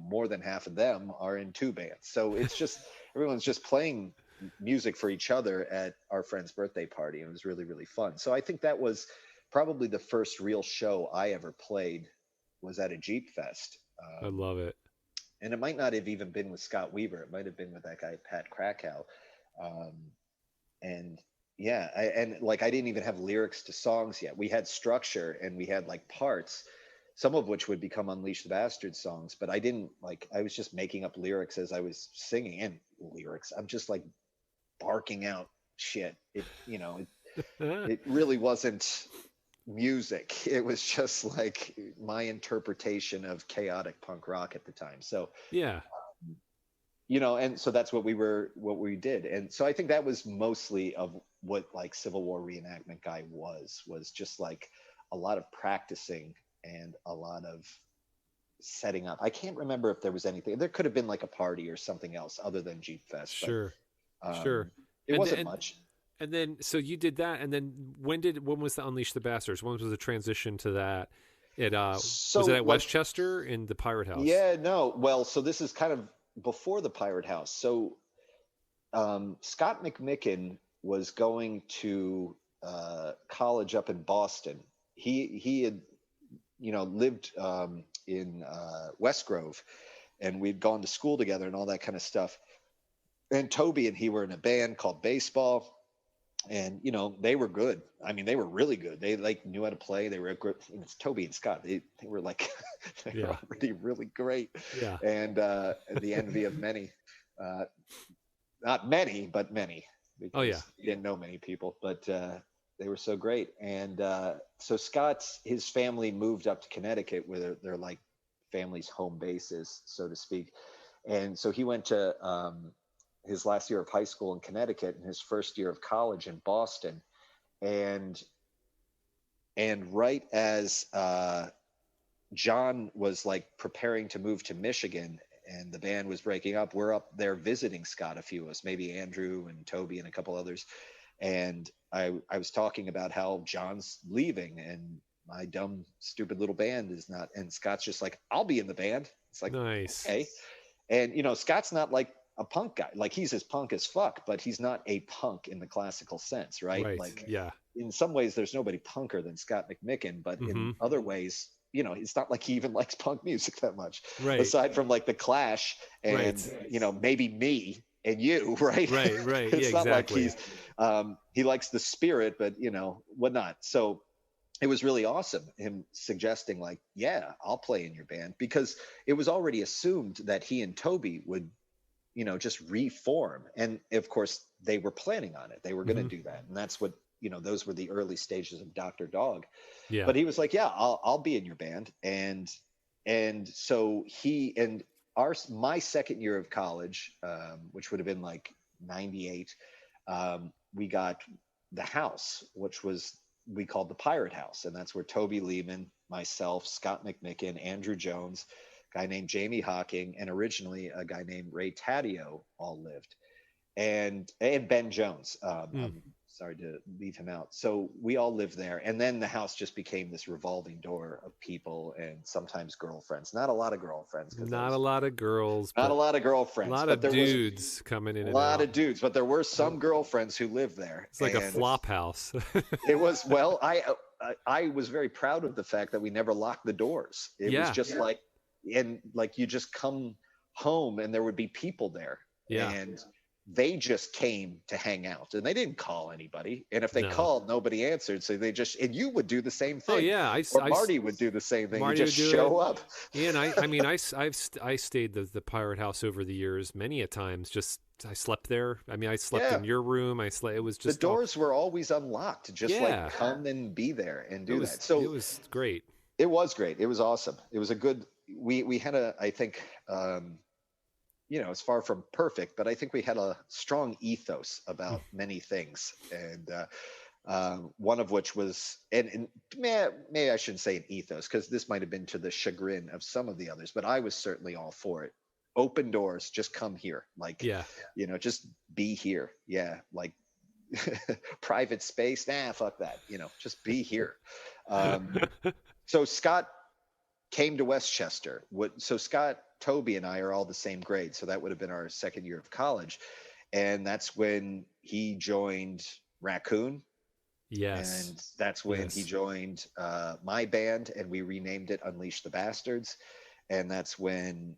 more than half of them are in 2 bands. So it's just everyone's just playing music for each other at our friend's birthday party, and it was really, really fun. So I think that was probably the first real show I ever played, was at a Jeep Fest. I love it. And it might not have even been with Scott Weaver. It might have been with that guy Pat Krakow. And yeah, I didn't even have lyrics to songs yet. We had structure, and we had like parts, some of which would become Unleash the Bastard songs, but I didn't I was just making up lyrics as I was singing, and lyrics. I'm just like barking out shit. It really wasn't music. It was just like my interpretation of chaotic punk rock at the time. So yeah. And so that's what we did. And so I think that was mostly of what like Civil War reenactment guy was just like a lot of practicing and a lot of setting up. I can't remember if there was anything. There could have been like a party or something else other than Jeep Fest. Sure. It wasn't much. And then, so you did that. And then when was the Unleash the Bastards? When was the transition to that? Was it at Westchester in the Pirate House? Yeah, no. Well, so this is kind of before the Pirate House. So Scott McMicken was going to college up in Boston. He had lived in West Grove, and we'd gone to school together and all that kind of stuff. And Toby and he were in a band called Baseball, and they were good. I mean, they were really good. They like knew how to play. They were it's Toby and Scott. They were like they were already really great. Yeah. And the envy of many, not many, but many. Oh yeah. He didn't know many people, but they were so great. And so his family moved up to Connecticut, where they're like family's home bases, so to speak. And so he went to his last year of high school in Connecticut and his first year of college in Boston. And right as John was like preparing to move to Michigan and the band was breaking up, we're up there visiting Scott, a few of us, maybe Andrew and Toby and a couple others. And I was talking about how John's leaving and my dumb, stupid little band is not. And Scott's just like, I'll be in the band. It's like, nice. Okay. And, Scott's not like a punk guy. Like, he's as punk as fuck, but he's not a punk in the classical sense, right? Like, yeah. In some ways, there's nobody punker than Scott McMicken, but in other ways, it's not like he even likes punk music that much. Right. Aside from like the Clash and, maybe me and you, right? Right. It's not exactly. like he likes the spirit, but whatnot. So it was really awesome, him suggesting like, yeah, I'll play in your band, because it was already assumed that he and Toby would, just reform. And of course they were planning on it. They were going to do that. And that's what, those were the early stages of Dr. Dog. Yeah. But he was like, yeah, I'll be in your band. And so my second year of college, which would have been like 98, we got the house, which we called the Pirate House. And that's where Toby Lehman, myself, Scott McMicken, Andrew Jones, a guy named Jamie Hawking, and originally a guy named Ray Taddeo all lived. And Ben Jones. I'm sorry to leave him out. So we all lived there. And then the house just became this revolving door of people and sometimes girlfriends. Not a lot of girlfriends. Not a lot of girls. Not a lot of girlfriends. A lot of dudes coming in and out. A lot of dudes, but there were some girlfriends who lived there. It's like a flop house. It was, well, I was very proud of the fact that we never locked the doors. It was just like, and like you just come home and there would be people there. Yeah. And they just came to hang out, and they didn't call anybody. And if they called, nobody answered. So they and you would do the same thing. Oh yeah. Marty would do the same thing. Marty you just show up. Yeah. And I stayed the Pirate House over the years, many a times. Just, I slept there. I mean, I slept in your room. It was just, the doors were always unlocked. Just like come and be there and do that. So it was great. It was great. It was awesome. It was a good, we had I think, it's far from perfect, but I think we had a strong ethos about many things. And one of which was, and maybe I shouldn't say an ethos, because this might have been to the chagrin of some of the others, but I was certainly all for it. Open doors, just come here. Like, just be here. Yeah. Like private space. Nah, fuck that. Just be here. So Scott came to Westchester. So Scott, Toby, and I are all the same grade. So that would have been our second year of college. And that's when he joined Raccoon. Yes. And that's when he joined my band, and we renamed it Unleash the Bastards. And that's when,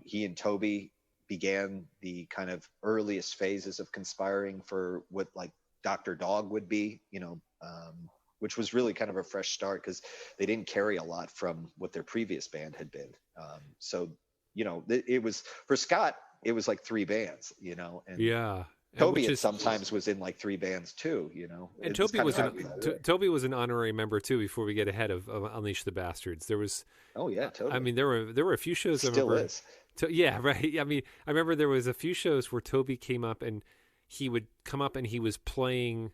he and Toby began the kind of earliest phases of conspiring for what like Dr. Dog would be, which was really kind of a fresh start because they didn't carry a lot from what their previous band had been. So, it was, for Scott, it was like three bands, and Toby sometimes was in like three bands too, And Toby was an honorary member too. Before we get ahead of Unleash the Bastards, there was. Oh yeah, totally. I mean, there were a few shows. Still is. Yeah, right. I mean, I remember there was a few shows where Toby came up and he would come up and he was playing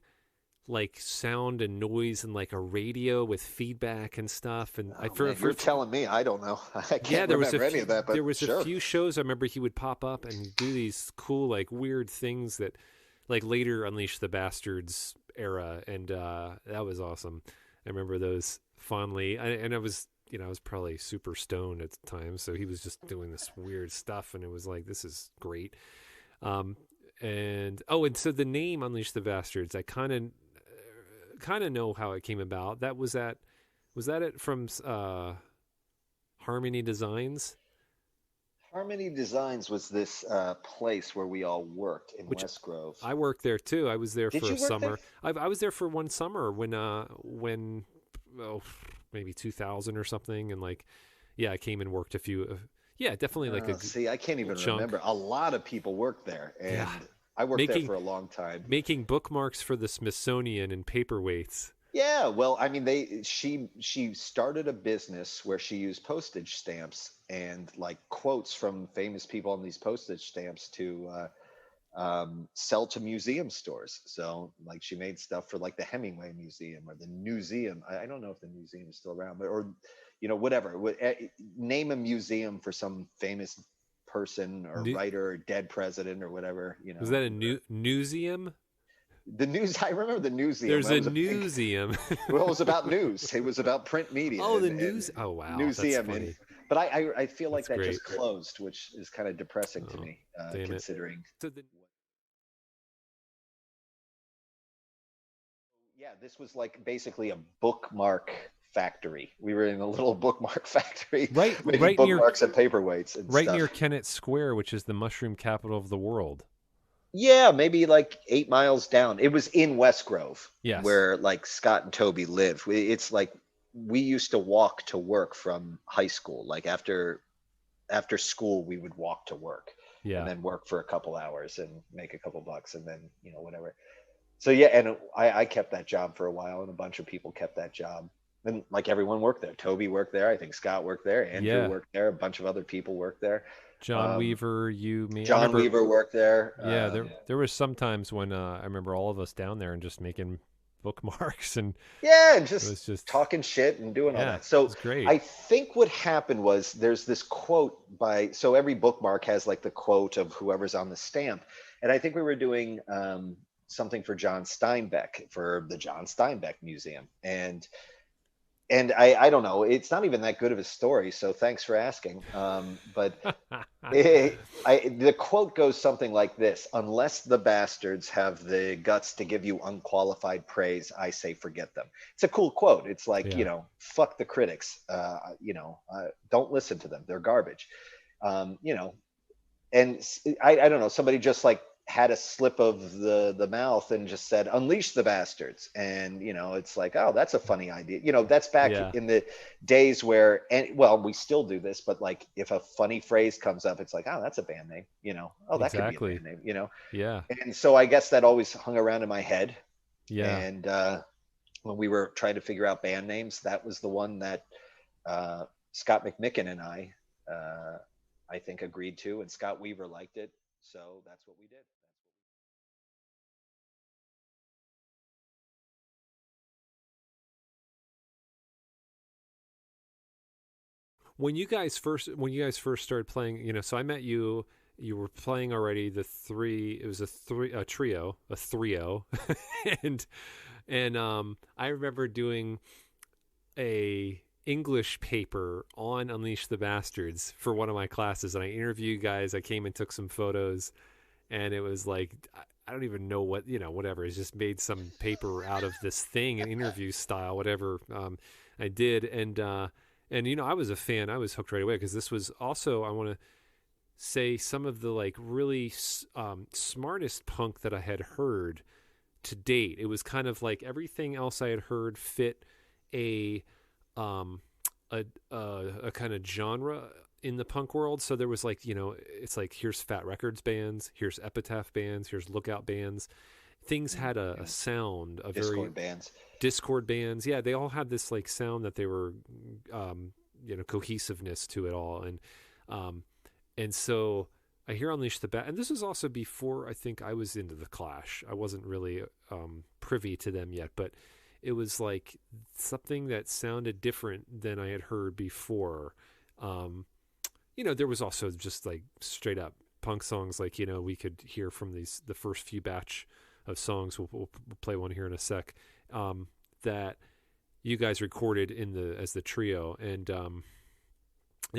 like sound and noise and like a radio with feedback and stuff. And you're telling me, I don't know. I can't remember any of that. But there was a few shows I remember he would pop up and do these cool like weird things that like later Unleash the Bastards era, and that was awesome. I remember those fondly, and I was probably super stoned at the time, so he was just doing this weird stuff, and it was like, this is great. And so the name Unleash the Bastards, I kind of know how it came about. That was at Was that it from Harmony Designs? Harmony Designs was this place where we all worked in Which West Grove. I worked there too. I was there Did for a you work there? summer. I was there for one summer when oh, maybe 2000 or something, and like yeah, I came and worked a few. Yeah, definitely like a See, I can't even chunk. remember. A lot of people worked there, and Yeah, I worked there making for a long time. making bookmarks for the Smithsonian and paperweights. Yeah, well, I mean, she started a business where she used postage stamps and like quotes from famous people on these postage stamps to sell to museum stores. So like she made stuff for like the Hemingway Museum or the Newseum. I don't know if the museum is still around, but or whatever. Name a museum for some famous person or New, writer or dead president or whatever. was that a newseum? The news. I remember the Newseum. There's That a was a big. newseum. Well, it was about news. It was about print media. Oh, the and news. Oh, wow. Newseum. That's funny. But I feel like That's that great. just closed, which is kind of depressing to Oh, me, damn considering. it. So the, Yeah, this was like basically a bookmark factory. We were in a little bookmark factory, right making bookmarks and paperweights and right stuff. near Kennett Square, which is the mushroom capital of the world. Yeah, maybe like 8 miles down. It was in West Grove, Yes. where like Scott and Toby live. It's like we used to walk to work from high school. Like after school, we would walk to work Yeah. and then work for a couple hours and make a couple bucks and then whatever. So yeah, and I kept that job for a while, and a bunch of people kept that job. And like everyone worked there. Toby worked there. I think Scott worked there. Andrew worked there. A bunch of other people worked there. John Weaver, you, me. John Weaver worked there. Yeah, there was some times when I remember all of us down there and just making bookmarks and just talking shit and doing all that. So So it was great. I think what happened was there's this quote so every bookmark has like the quote of whoever's on the stamp. And I think we were doing something for John Steinbeck for the John Steinbeck Museum. And I don't know, it's not even that good of a story, so thanks for asking. But the quote goes something like this: "Unless the bastards have the guts to give you unqualified praise, I say forget them." It's a cool quote. It's like, fuck the critics. Don't listen to them. They're garbage. And I don't know, somebody just like had a slip of the mouth and just said, "Unleash the bastards." And it's like, oh, that's a funny idea. That's back in the days where, and well, we still do this, but like if a funny phrase comes up, it's like, oh, that's a band name. Oh, that could be a band name. Yeah. And so I guess that always hung around in my head. Yeah. And when we were trying to figure out band names, that was the one that Scott McMicken and I think agreed to, and Scott Weaver liked it. So that's what we did. When you guys first started playing, so I met you. You were playing already. It was a trio, and I remember doing a English paper on Unleash the Bastards for one of my classes, and I interviewed guys. I came and took some photos, and it was like, I don't even know what, whatever. It's just made some paper out of this thing, an interview style, whatever I did. And I was a fan. I was hooked right away because this was also, I want to say, some of the like really smartest punk that I had heard to date. It was kind of like everything else I had heard fit a kind of genre in the punk world. So there was like, it's like, here's Fat Records bands, here's Epitaph bands, here's Lookout bands. Things had a sound, Discord bands. Yeah, they all had this like sound that they were, cohesiveness to it all. And so I hear Unleash the Bat, and this was also before I think I was into the Clash. I wasn't really privy to them yet, but it was like something that sounded different than I had heard before. There was also just like straight up punk songs, like, we could hear from the first few batch of songs. We'll play one here in a sec, that you guys recorded as the trio. And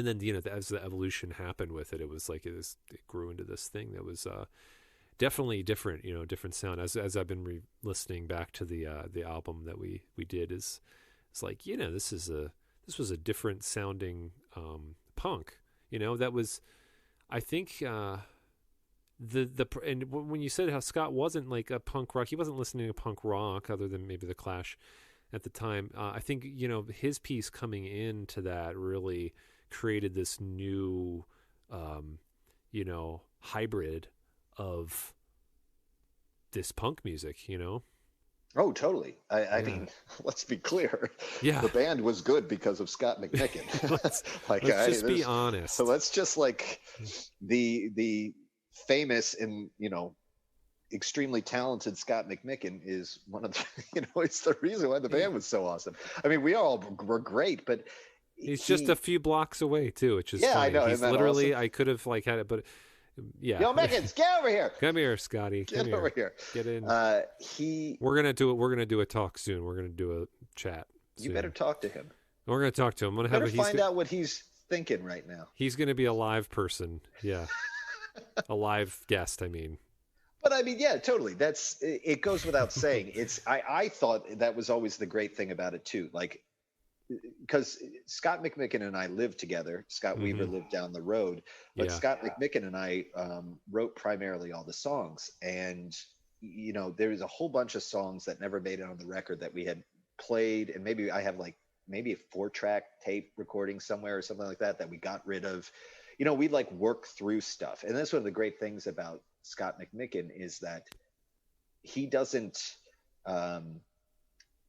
then, as the evolution happened with it, it was like, it grew into this thing that was, definitely different, different sound. As I've been listening back to the album that we did, is it's like, this was a different sounding punk. That was, I think, and when you said how Scott wasn't like a punk rock, he wasn't listening to punk rock other than maybe the Clash at the time. I think his piece coming into that really created this new hybrid of this punk music. Oh, totally. I mean, let's be clear. Yeah. The band was good because of Scott McMicken. let's just be honest. So let's just like the famous and, extremely talented Scott McMicken is one of the, it's the reason why the band was so awesome. I mean, we all were great, but he's just a few blocks away too, which is funny. I know. He's literally, awesome? I could have like had it, but yeah. Yo, Mickens, get over here. Come here, Scotty. Get over here. Get in. We're gonna do a talk soon. We're gonna do a chat soon. You better talk to him. We're gonna talk to him. I'm gonna find out what he's thinking right now. He's gonna be a live person. Yeah. A live guest, I mean. But I mean, yeah, totally. It goes without saying. I thought that was always the great thing about it too. Like, because Scott McMicken and I lived together. Scott Weaver lived down the road, but Scott McMicken and I wrote primarily all the songs. And, there was a whole bunch of songs that never made it on the record that we had played. And maybe I have maybe a 4-track tape recording somewhere or something like that we got rid of. We'd like work through stuff. And that's one of the great things about Scott McMicken is that he doesn't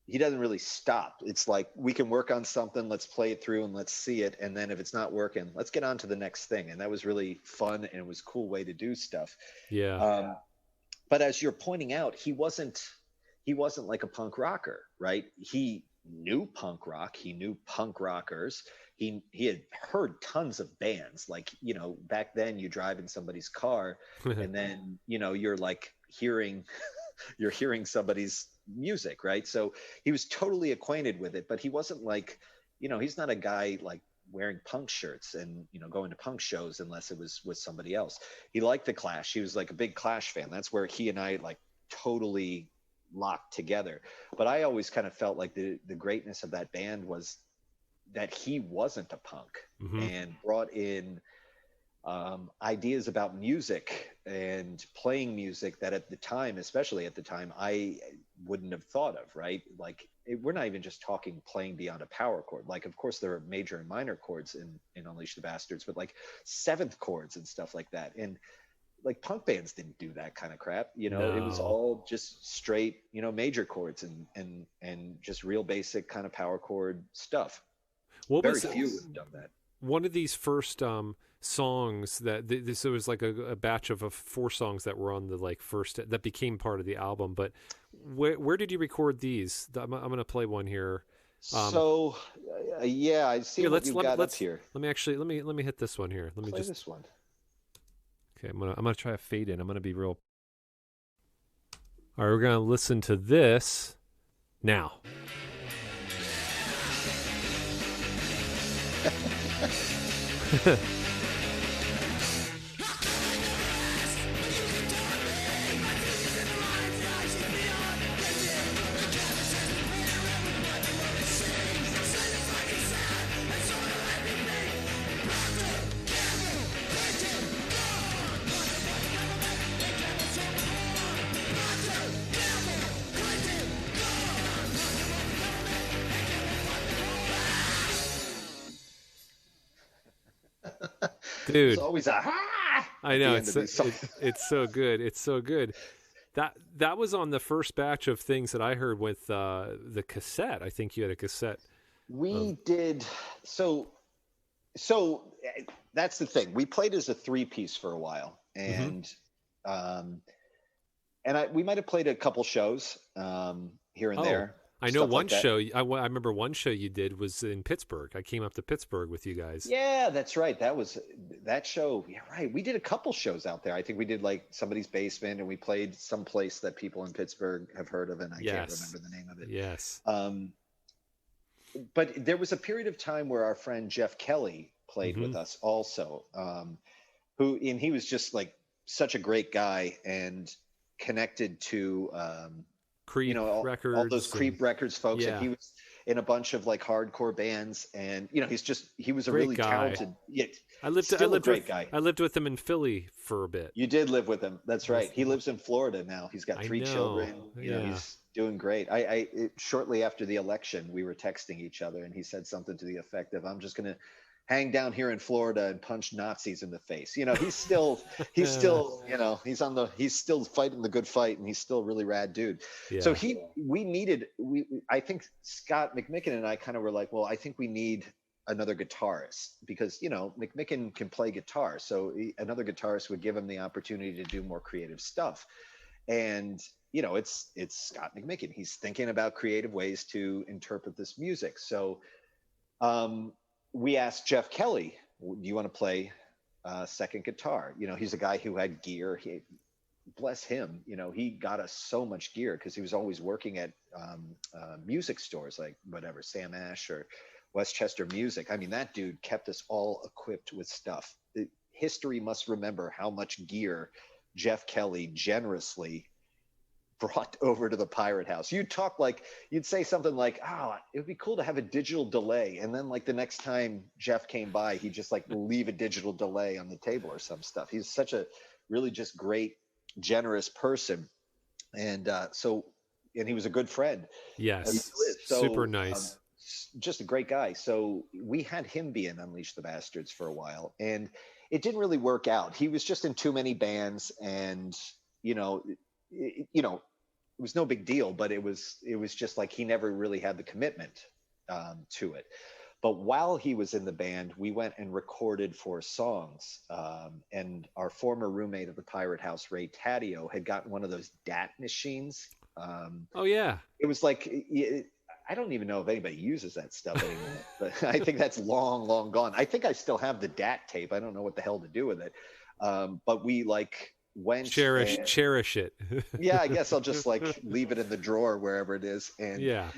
really stop. It's like, we can work on something, let's play it through and let's see it. And then if it's not working, let's get on to the next thing. And that was really fun. And it was a cool way to do stuff. Yeah. But as you're pointing out, he wasn't like a punk rocker, right? He knew punk rock. He knew punk rockers. He had heard tons of bands. Like, back then you drive in somebody's car and then, you're like hearing somebody's music, right? So he was totally acquainted with it, but he wasn't like, he's not a guy like wearing punk shirts and, going to punk shows unless it was with somebody else. He liked the Clash. He was like a big Clash fan. That's where he and I like totally locked together. But I always kind of felt like the greatness of that band was that he wasn't a punk and brought in ideas about music and playing music that at the time, especially at the time, I wouldn't have thought of, right? Like, we're not even just talking playing beyond a power chord. Like, of course, there are major and minor chords in Unleash the Bastards, but like seventh chords and stuff like that. And like punk bands didn't do that kind of crap, No. It was all just straight, major chords and just real basic kind of power chord stuff. Very few would have done that. One of these first songs that this was like a batch of 4 songs that were on the like first that became part of the album. But where did you record these? I'm going to play one here. I see what you got up here. Let me hit this one here. Let me play this one. Okay, I'm gonna try a fade in. I'm gonna be real. All right, we're gonna listen to this now. Dude, it's always a I know it's so good. It's so good. That was on the first batch of things that I heard with the cassette. I think you had a cassette. We did. So that's the thing. We played as a 3-piece for a while, and we might have played a couple shows here and there. I know one show. I remember one show you did was in Pittsburgh. I came up to Pittsburgh with you guys. Yeah, that's right. That show. Yeah, right. We did a couple shows out there. I think we did like somebody's basement, and we played someplace that people in Pittsburgh have heard of, and I can't remember the name of it. Yes. But there was a period of time where our friend Jeff Kelly played with us also, he was just like such a great guy and connected to. Creep Records, all those Creep Records folks, and in a bunch of like hardcore bands, and he was a Great really guy. talented, yet I lived still a great guy. I lived with him in Philly for a bit. You did live with him. That's right. He lives in Florida now. He's got I 3 know. children. Yeah. He's doing great. Shortly after the election, we were texting each other, and he said something to the effect of, "I'm just gonna hang down here in Florida and punch Nazis in the face." He's still, he's still fighting the good fight, and he's still a really rad dude. Yeah. So I think Scott McMicken and I kind of were like, well, I think we need another guitarist, because McMicken can play guitar, so another guitarist would give him the opportunity to do more creative stuff. And it's Scott McMicken. He's thinking about creative ways to interpret this music. So we asked Jeff Kelly, do you want to play second guitar? He's a guy who had gear. Bless him, he got us so much gear because he was always working at music stores like whatever, Sam Ash or Westchester Music. I mean, that dude kept us all equipped with stuff. History must remember how much gear Jeff Kelly generously brought over to the Pirate House. You'd say something like, "Oh, it would be cool to have a digital delay," and then like the next time Jeff came by, he'd just like leave a digital delay on the table or some stuff. He's such a really just great, generous person, and he was a good friend. Yes, super nice. Just a great guy. So we had him be in Unleash the Bastards for a while, and it didn't really work out. He was just in too many bands, and it was no big deal, but it was just like he never really had the commitment to it. But while he was in the band, we went and recorded 4 songs. And our former roommate of the Pirate House, Ray Taddeo, had gotten one of those DAT machines. Oh yeah. It was like, I don't even know if anybody uses that stuff anymore, but I think that's long, long gone. I think I still have the DAT tape. I don't know what the hell to do with it. But we went cherish it. Yeah, I guess I'll just leave it in the drawer wherever it is. And yeah,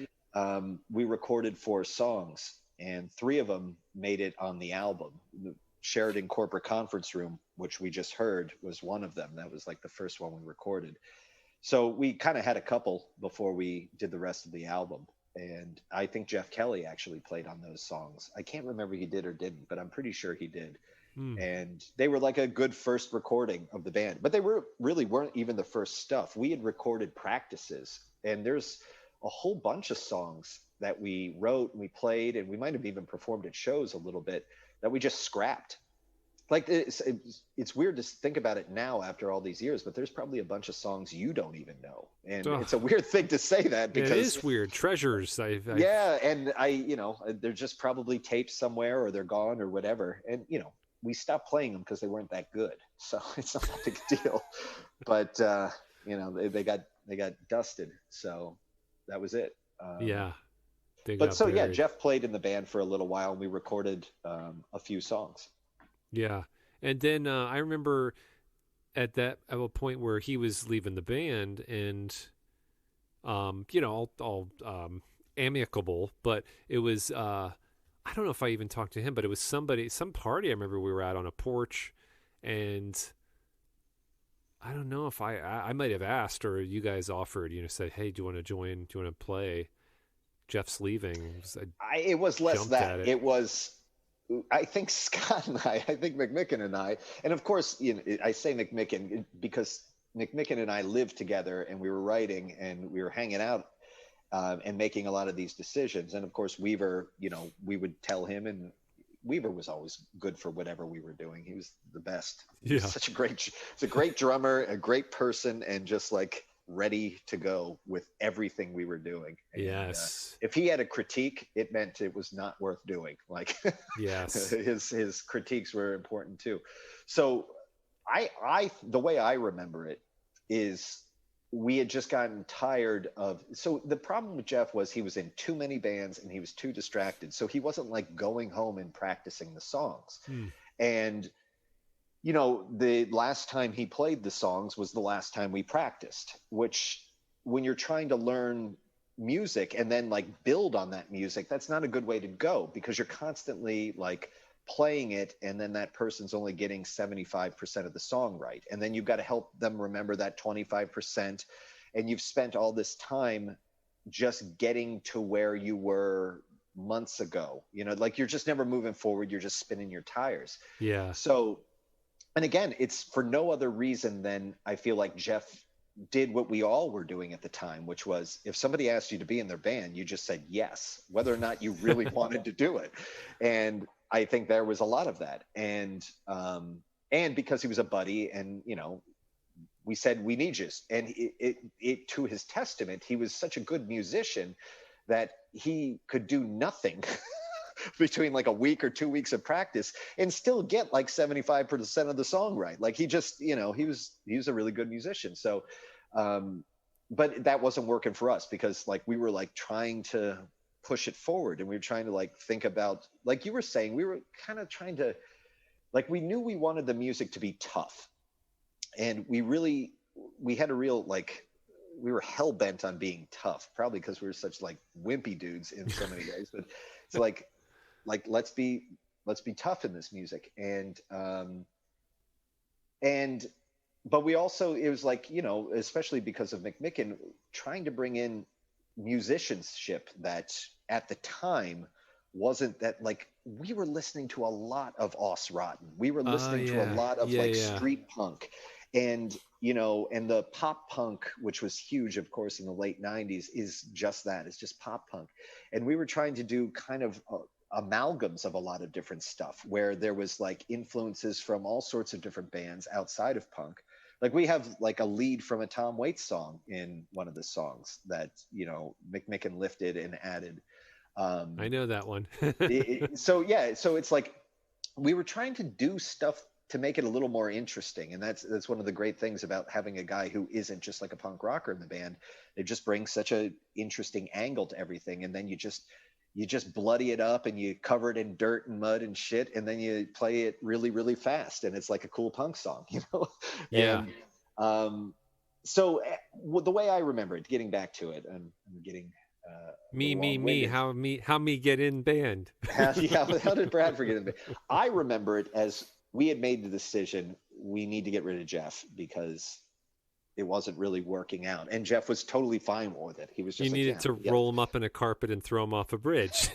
we recorded 4 songs, and 3 of them made it on the album. The Sheridan Corporate Conference Room, which we just heard, was one of them. That was like the first one we recorded. So we kind of had a couple before we did the rest of the album. And I think Jeff Kelly actually played on those songs. I can't remember if he did or didn't, but I'm pretty sure he did. And they were like a good first recording of the band, but they weren't even the first stuff. We had recorded practices, and there's a whole bunch of songs that we wrote and we played, and we might have even performed at shows a little bit, that we just scrapped. Like it's weird to think about it now after all these years, but there's probably a bunch of songs you don't even know, and it's a weird thing to say that, because it is weird. Treasures. Yeah, and they're just probably taped somewhere, or they're gone or whatever, and we stopped playing them because they weren't that good, so it's not that big a deal. But they got dusted, so that was it. Yeah. Jeff played in the band for a little while, and we recorded a few songs. Yeah. And then I remember at a point where he was leaving the band, and all amicable, but it was I don't know if I even talked to him, but it was some party I remember we were at on a porch, and I don't know if I might have asked, or you guys offered, said, "Hey, do you want to join? Do you want to play?" Jeff's leaving. It was less that. It was, I think Scott and I think McMicken and I, and of course, I say McMicken because McMicken and I lived together, and we were writing, and we were hanging out and making a lot of these decisions. And of course, Weaver, we would tell him, and Weaver was always good for whatever we were doing. He was the best. Yeah. He's a great drummer, a great person, and just ready to go with everything we were doing. And, yes. If he had a critique, it meant it was not worth doing. Yes. his critiques were important too. So the way I remember it is, we had just gotten tired of, so the problem with Jeff was he was in too many bands and he was too distracted. So he wasn't going home and practicing the songs. And, the last time he played the songs was the last time we practiced, which when you're trying to learn music and then build on that music, that's not a good way to go, because you're constantly playing it, and then that person's only getting 75% of the song right, and then you've got to help them remember that 25%, and you've spent all this time just getting to where you were months ago. Like you're just never moving forward. You're just spinning your tires. Yeah. So, and again, it's for no other reason than I feel like Jeff did what we all were doing at the time, which was if somebody asked you to be in their band, you just said yes, whether or not you really wanted to do it. And I think there was a lot of that. And because he was a buddy and, we said, we need you. And it to his testament, he was such a good musician that he could do nothing between like a week or 2 weeks of practice and still get like 75% of the song right. Like he just, he was a really good musician. So, but that wasn't working for us because like we were like trying to push it forward and we were trying to like think about, like you were saying, we were kind of trying to, like we knew we wanted the music to be tough. And we had a real, like, we were hell bent on being tough, probably because we were such like wimpy dudes in so many ways. But it's like let's be tough in this music. But we also, it was like, especially because of McMicken, trying to bring in musicianship that at the time wasn't that, like, we were listening to a lot of Os Rotten. We were listening to a lot of street punk. And, and the pop punk, which was huge, of course, in the late 90s, is just that. It's just pop punk. And we were trying to do kind of amalgams of a lot of different stuff where there was like influences from all sorts of different bands outside of punk. Like we have like a lead from a Tom Waits song in one of the songs that, McMicken lifted and added. I know that one. So it's like we were trying to do stuff to make it a little more interesting. And that's one of the great things about having a guy who isn't just like a punk rocker in the band. They just bring such a interesting angle to everything. And then you just bloody it up and you cover it in dirt and mud and shit. And then you play it really, really fast. And it's like a cool punk song, Yeah. And, so the way I remember it, getting back to it, I'm getting, me, how me get in band. How did Bradford get in band? I remember it as we had made the decision, we need to get rid of Jeff because it wasn't really working out. And Jeff was totally fine with it. He was just needed to roll him up in a carpet and throw him off a bridge.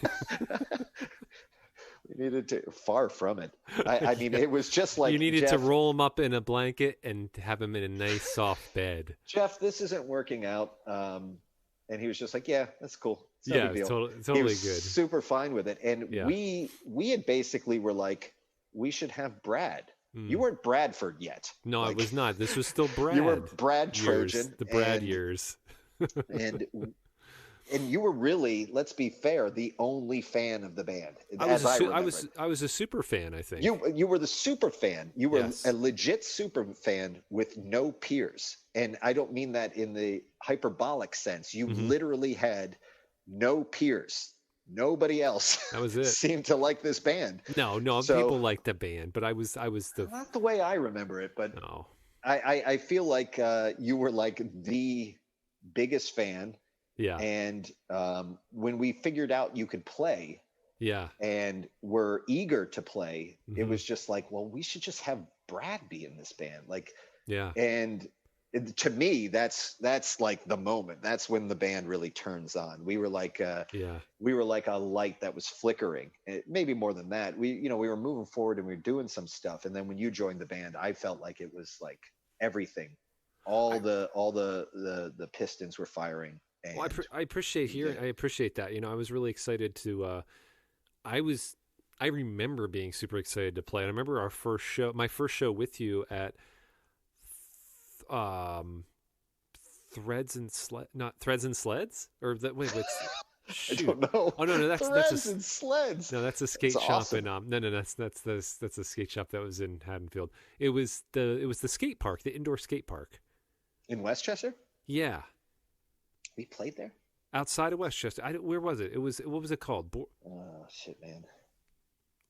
We needed to, far from it. I mean, it was just like, you needed to roll him up in a blanket and have him in a nice soft bed. Jeff, this isn't working out. And he was just like, yeah, that's cool. It's no big deal. Totally he was good. Super fine with it. And we had basically were like, we should have Brad. You weren't Bradford yet. No, I was not. This was still Brad. You were Brad Trojan. The Brad years. and you were really, let's be fair, the only fan of the band. I was a super fan, I think. You were the super fan. You were a legit super fan with no peers. And I don't mean that in the hyperbolic sense. You literally had no peers. Nobody else that was it. Seemed to like this band. No, people liked the band, but I was the not the way I remember it, but no. I feel like you were like the biggest fan. Yeah. And when we figured out you could play, and were eager to play, it was just like, well, we should just have Brad be in this band, like, and to me, that's like the moment. That's when the band really turns on. We were like, we were like a light that was flickering. Maybe more than that. We were moving forward and we were doing some stuff. And then when you joined the band, I felt like it was like everything. All the pistons were firing. And well, I appreciate hearing. I appreciate that. I was really excited to. I remember being super excited to play. And I remember my first show with you at. Threads and Sleds, or that wait I don't know. Oh no, that's Threads and Sleds. No, that's a skate shop awesome. That's a skate shop that was in Haddonfield. It was the skate park, the indoor skate park in Westchester. Yeah, we played there outside of Westchester. Where was it? It was, what was it called? Oh shit, man.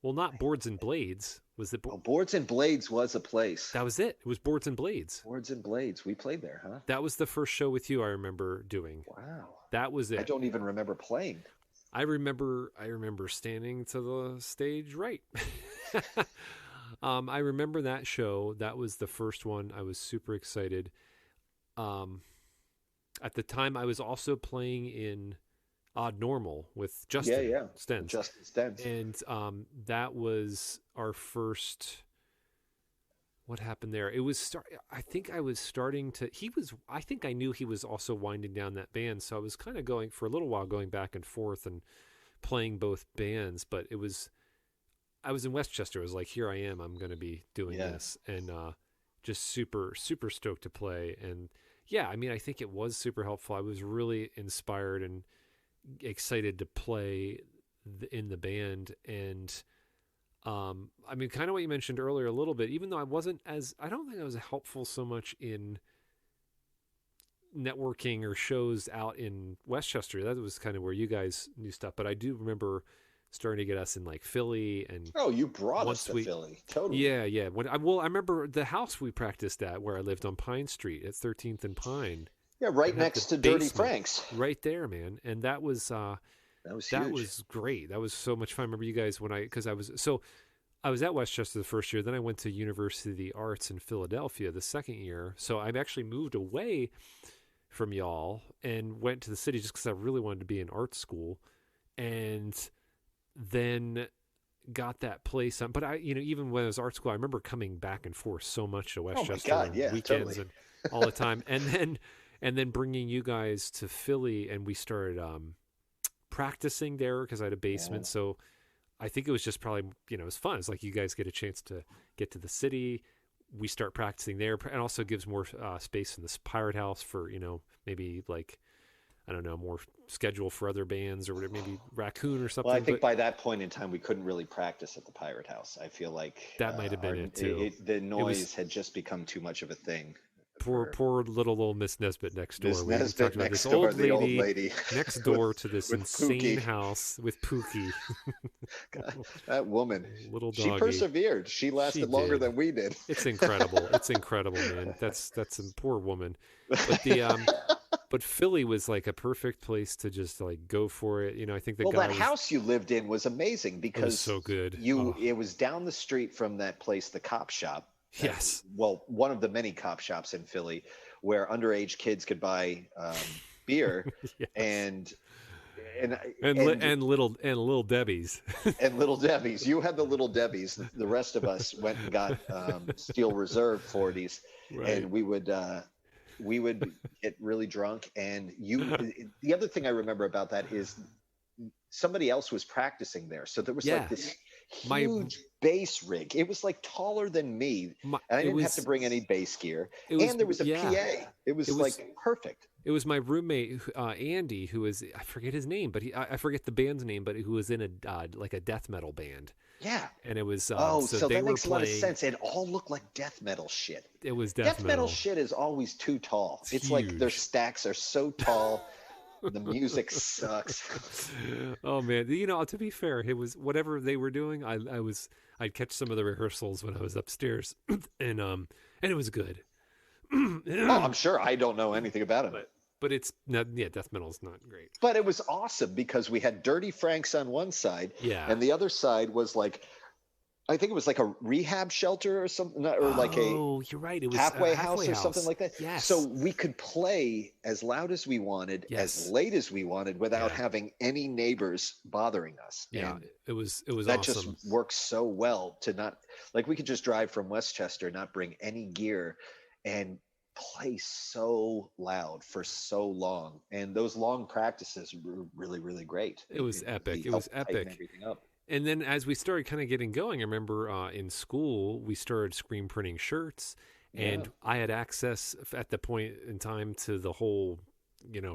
Well, not Boards and Blades. Was it? Boards and Blades was a place. That was it. It was Boards and Blades. Boards and Blades. We played there, huh? That was the first show with you I remember doing. Wow. That was it. I don't even remember playing. I remember standing to the stage right. I remember that show. That was the first one. I was super excited. At the time, I was also playing in Odd Normal with Justin Stentz. Justin Stentz. And that was our first. What happened there? It was I think I was starting to. I think I knew he was also winding down that band, so I was kind of going for a little while, going back and forth and playing both bands. But I was in Westchester. I was like, here I am. I'm going to be doing this, and just super super stoked to play. And yeah, I mean, I think it was super helpful. I was really inspired and excited to play in the band. And I mean, kind of what you mentioned earlier a little bit, even though I don't think I was helpful so much in networking or shows out in Westchester. That was kind of where you guys knew stuff. But I do remember starting to get us in like Philly. And you brought us to Philly. Totally. Yeah. I remember the house we practiced at where I lived on Pine Street at 13th and Pine. Yeah, right next to Dirty Frank's. Right there, man. And that was huge. That was great. That was so much fun. I remember you guys I was at Westchester the first year. Then I went to University of the Arts in Philadelphia the second year. So I actually moved away from y'all and went to the city just because I really wanted to be in art school. And then got that place. But I, even when I was art school, I remember coming back and forth so much to Westchester on weekends totally. And all the time. And then bringing you guys to Philly, and we started practicing there because I had a basement. Yeah. So I think it was just probably, it was fun. It's like you guys get a chance to get to the city. We start practicing there, and also gives more space in this Pirate House for, maybe like, I don't know, more schedule for other bands or whatever, maybe Raccoon or something. Well, I think by that point in time, we couldn't really practice at the Pirate House. I feel like that might have been it too. The noise had just become too much of a thing. Poor little Miss Nesbitt next door. Miss Nesbitt next door, the old lady next door to this insane Pookie. House with Pookie. God, that woman, little doggy. She persevered. She lasted longer than we did. It's incredible. It's incredible, man. That's a poor woman. But but Philly was like a perfect place to just like go for it. I think that house you lived in was amazing because it was so good. It was down the street from that place, the Cop Shop. Yes. Well, one of the many cop shops in Philly where underage kids could buy beer. Yes. and little Debbie's. And Little Debbie's. You had the Little Debbie's. The rest of us went and got Steel Reserve 40s, right. And we would get really drunk. And the other thing I remember about that is somebody else was practicing there, so there was like this huge bass rig. It was like taller than me, and I didn't have to bring any bass gear. And there was a PA. It was like perfect. It was my roommate Andy, who is, I forget his name, but I forget the band's name, but who was in a like a death metal band. Yeah, and it was so that makes a lot of sense. It all looked like death metal shit. It was death metal shit is always too tall. It's like their stacks are so tall. The music sucks. Oh man, to be fair, it was whatever they were doing. I'd catch some of the rehearsals when I was upstairs, and it was good. I'm sure. I don't know anything about it, but it's not. Yeah, death metal's not great. But it was awesome because we had Dirty Franks on one side, and the other side was like, I think it was like a rehab shelter or something, or like you're right. It was halfway house or something like that. Yes. So we could play as loud as we wanted, as late as we wanted, without having any neighbors bothering us. Yeah, and it was that awesome. Just works so well to not like we could just drive from Westchester, not bring any gear, and play so loud for so long. And those long practices were really, really great. It was epic. It was epic. Everything up. And then as we started kind of getting going, I remember in school, we started screen printing shirts, and I had access at the point in time to the whole,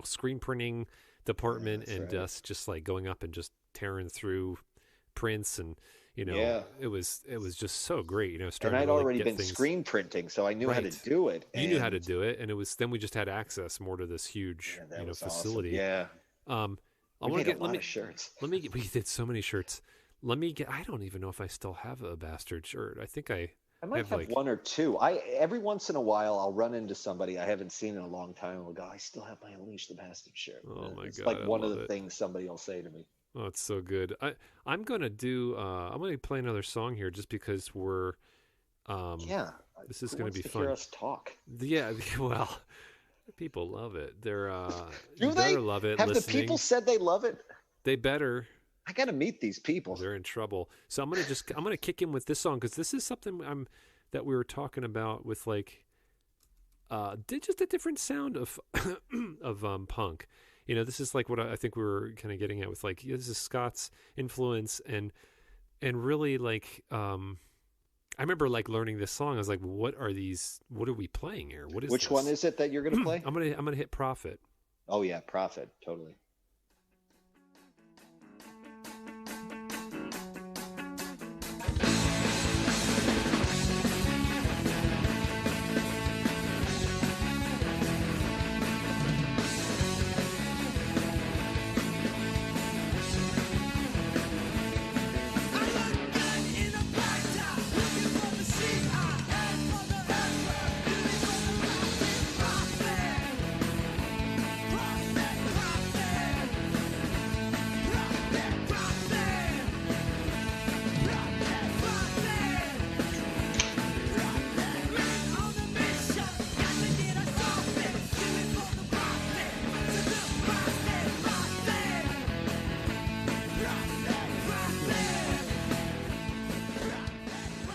screen printing department, and us just like going up and just tearing through prints, and it was just so great. And I'd already been screen printing, so I knew how to do it. You knew how to do it, and then we just had access more to this huge facility. Awesome. Yeah. We did a lot of shirts. We did so many shirts. I don't even know if I still have a bastard shirt. I think I might have one or two. Every once in a while I'll run into somebody I haven't seen in a long time and will go, I still have my Unleash the Bastard shirt. Oh my God. It's like one of the things somebody will say to me. Oh, it's so good. I'm gonna play another song here just because we're this is gonna be fun. Hear us talk. Yeah, well, People love it. They're Do you they? better love it. Have Listening. the people said they love it? They better. I gotta meet these people. They're in trouble. So I'm gonna kick in with this song because this is something that we were talking about with like just a different sound of of punk. This is like what I think we were kind of getting at with like this is Scott's influence and really like I remember like learning this song. I was like, what are these? What are we playing here? What is Which this? one is it that you're gonna play? I'm gonna hit Prophet. Oh yeah, Prophet, totally.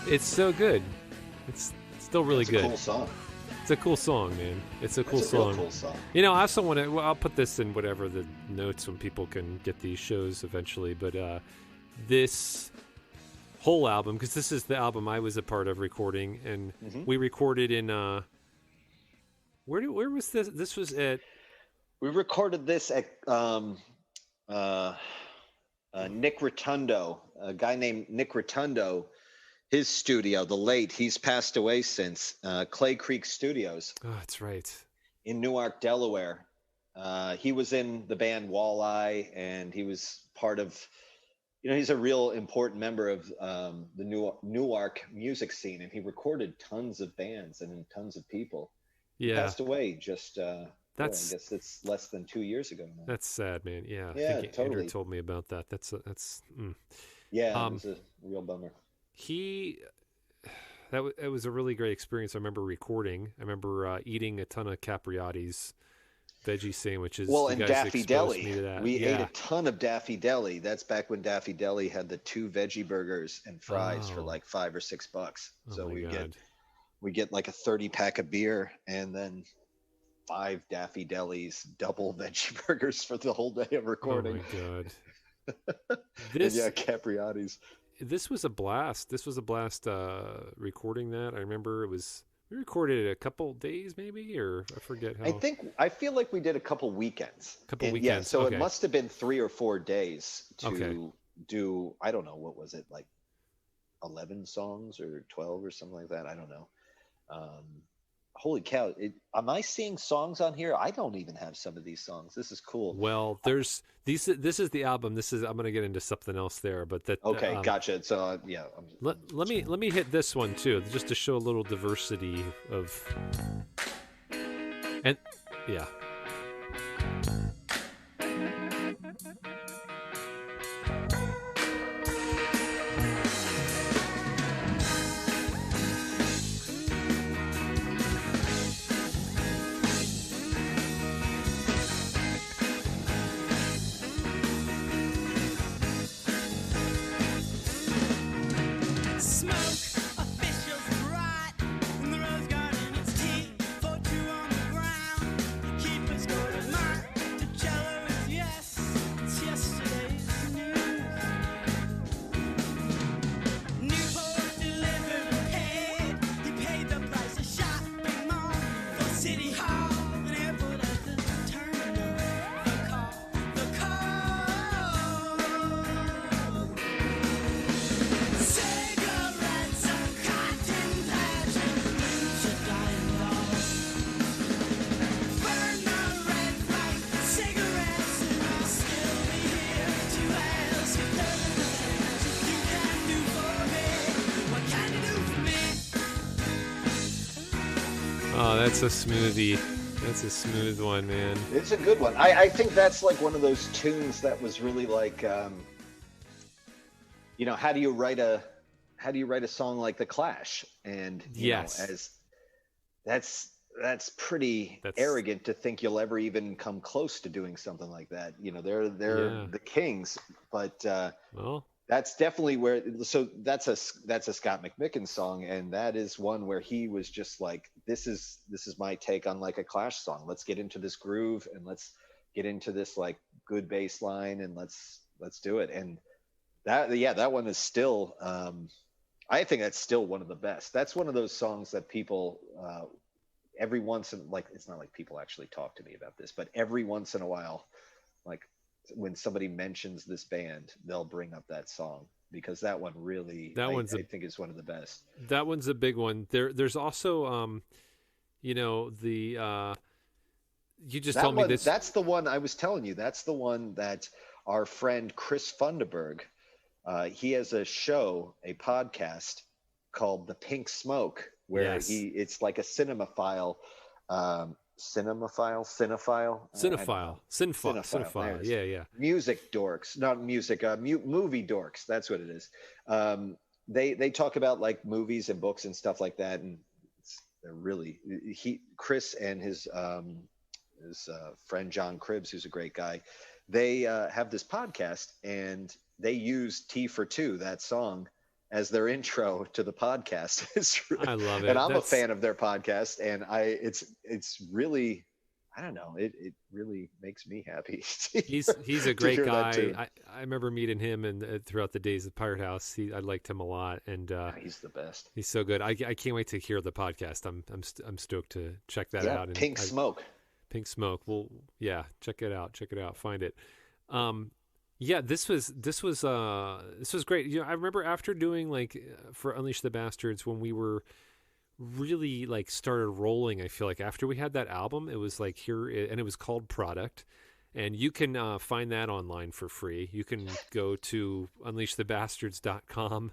It's so good. It's still really good. Cool song. It's a cool song, man. It's a cool song. Real cool song. I also want to. Well, I'll put this in whatever the notes when people can get these shows eventually. But this whole album, because this is the album I was a part of recording, and we recorded in. Where was this? This was at. We recorded this at Nick Rotundo, a guy named Nick Rotundo. His studio, he's passed away since, Clay Creek Studios. Oh, that's right. In Newark, Delaware. He was in the band Walleye, and he was part of, he's a real important member of the Newark music scene, and he recorded tons of bands and tons of people. Yeah. He passed away just, I guess it's less than 2 years ago now. That's sad, man. Yeah. Yeah, I think totally. Andrew told me about that. Yeah, it was a real bummer. It was a really great experience. I remember recording. I remember eating a ton of Capriati's veggie sandwiches. Well, and Daffy Deli. We ate a Yeah. ton of Daffy Deli. That's back when Daffy Deli had the 2 veggie burgers and fries for like $5 or $6. So we get like a 30-pack of beer and then 5 Daffy Delis, double veggie burgers for the whole day of recording. Oh my god! Capriati's. This was a blast. Recording that. I remember we recorded it a couple days maybe, or I forget how. I feel like we did a couple weekends. Yeah, so okay. It must have been 3 or 4 days to do, I don't know, what was it, like 11 songs or 12 or something like that? I don't know. Holy cow. Am I seeing songs on here? I don't even have some of these songs. This is cool. Well, there's these. This is the album. I'm going to get into something else there, but that. Okay, gotcha. So let me hit this one too, just to show a little diversity of. And yeah. Oh, that's a smoothie. That's a smooth one, man. It's a good one. I think that's like one of those tunes that was really like, how do you write a song like The Clash? And yes, that's pretty arrogant to think you'll ever even come close to doing something like that. They're the kings, but well, that's definitely where. So that's a Scott McMicken song, and that is one where he was just like, this is my take on like a Clash song. Let's get into this groove and let's get into this like good bass line and let's do it. And that one is still. I think that's still one of the best. That's one of those songs that people every once in, like, it's not like people actually talk to me about this, but every once in a while, like when somebody mentions this band, they'll bring up that song because that one really, I think is one of the best. That one's a big one. There's also, the you just told me this. That's the one I was telling you. That's the one that our friend Chris Funderburg, he has a show, a podcast called The Pink Smoke, where it's like a cinephile. Yeah. Music dorks, not music, movie dorks. That's what it is. They talk about like movies and books and stuff like that, and they're really Chris and his friend John Cribbs, who's a great guy. They have this podcast, and they use T for Two, that song, as their intro to the podcast. I love it. And I'm a fan of their podcast, and it's really, I don't know, it really makes me happy. He's a great guy. I remember meeting him and throughout the days at Pirate House. I liked him a lot, and he's the best. He's so good. I can't wait to hear the podcast. I'm stoked to check that out. And Pink Smoke. Well, yeah, check it out. Find it. Yeah, this was great. I remember after doing like for Unleash the Bastards, when we were really like started rolling, I feel like after we had that album, it was like and it was called Product, and you can find that online for free. You can go to unleashthebastards.com.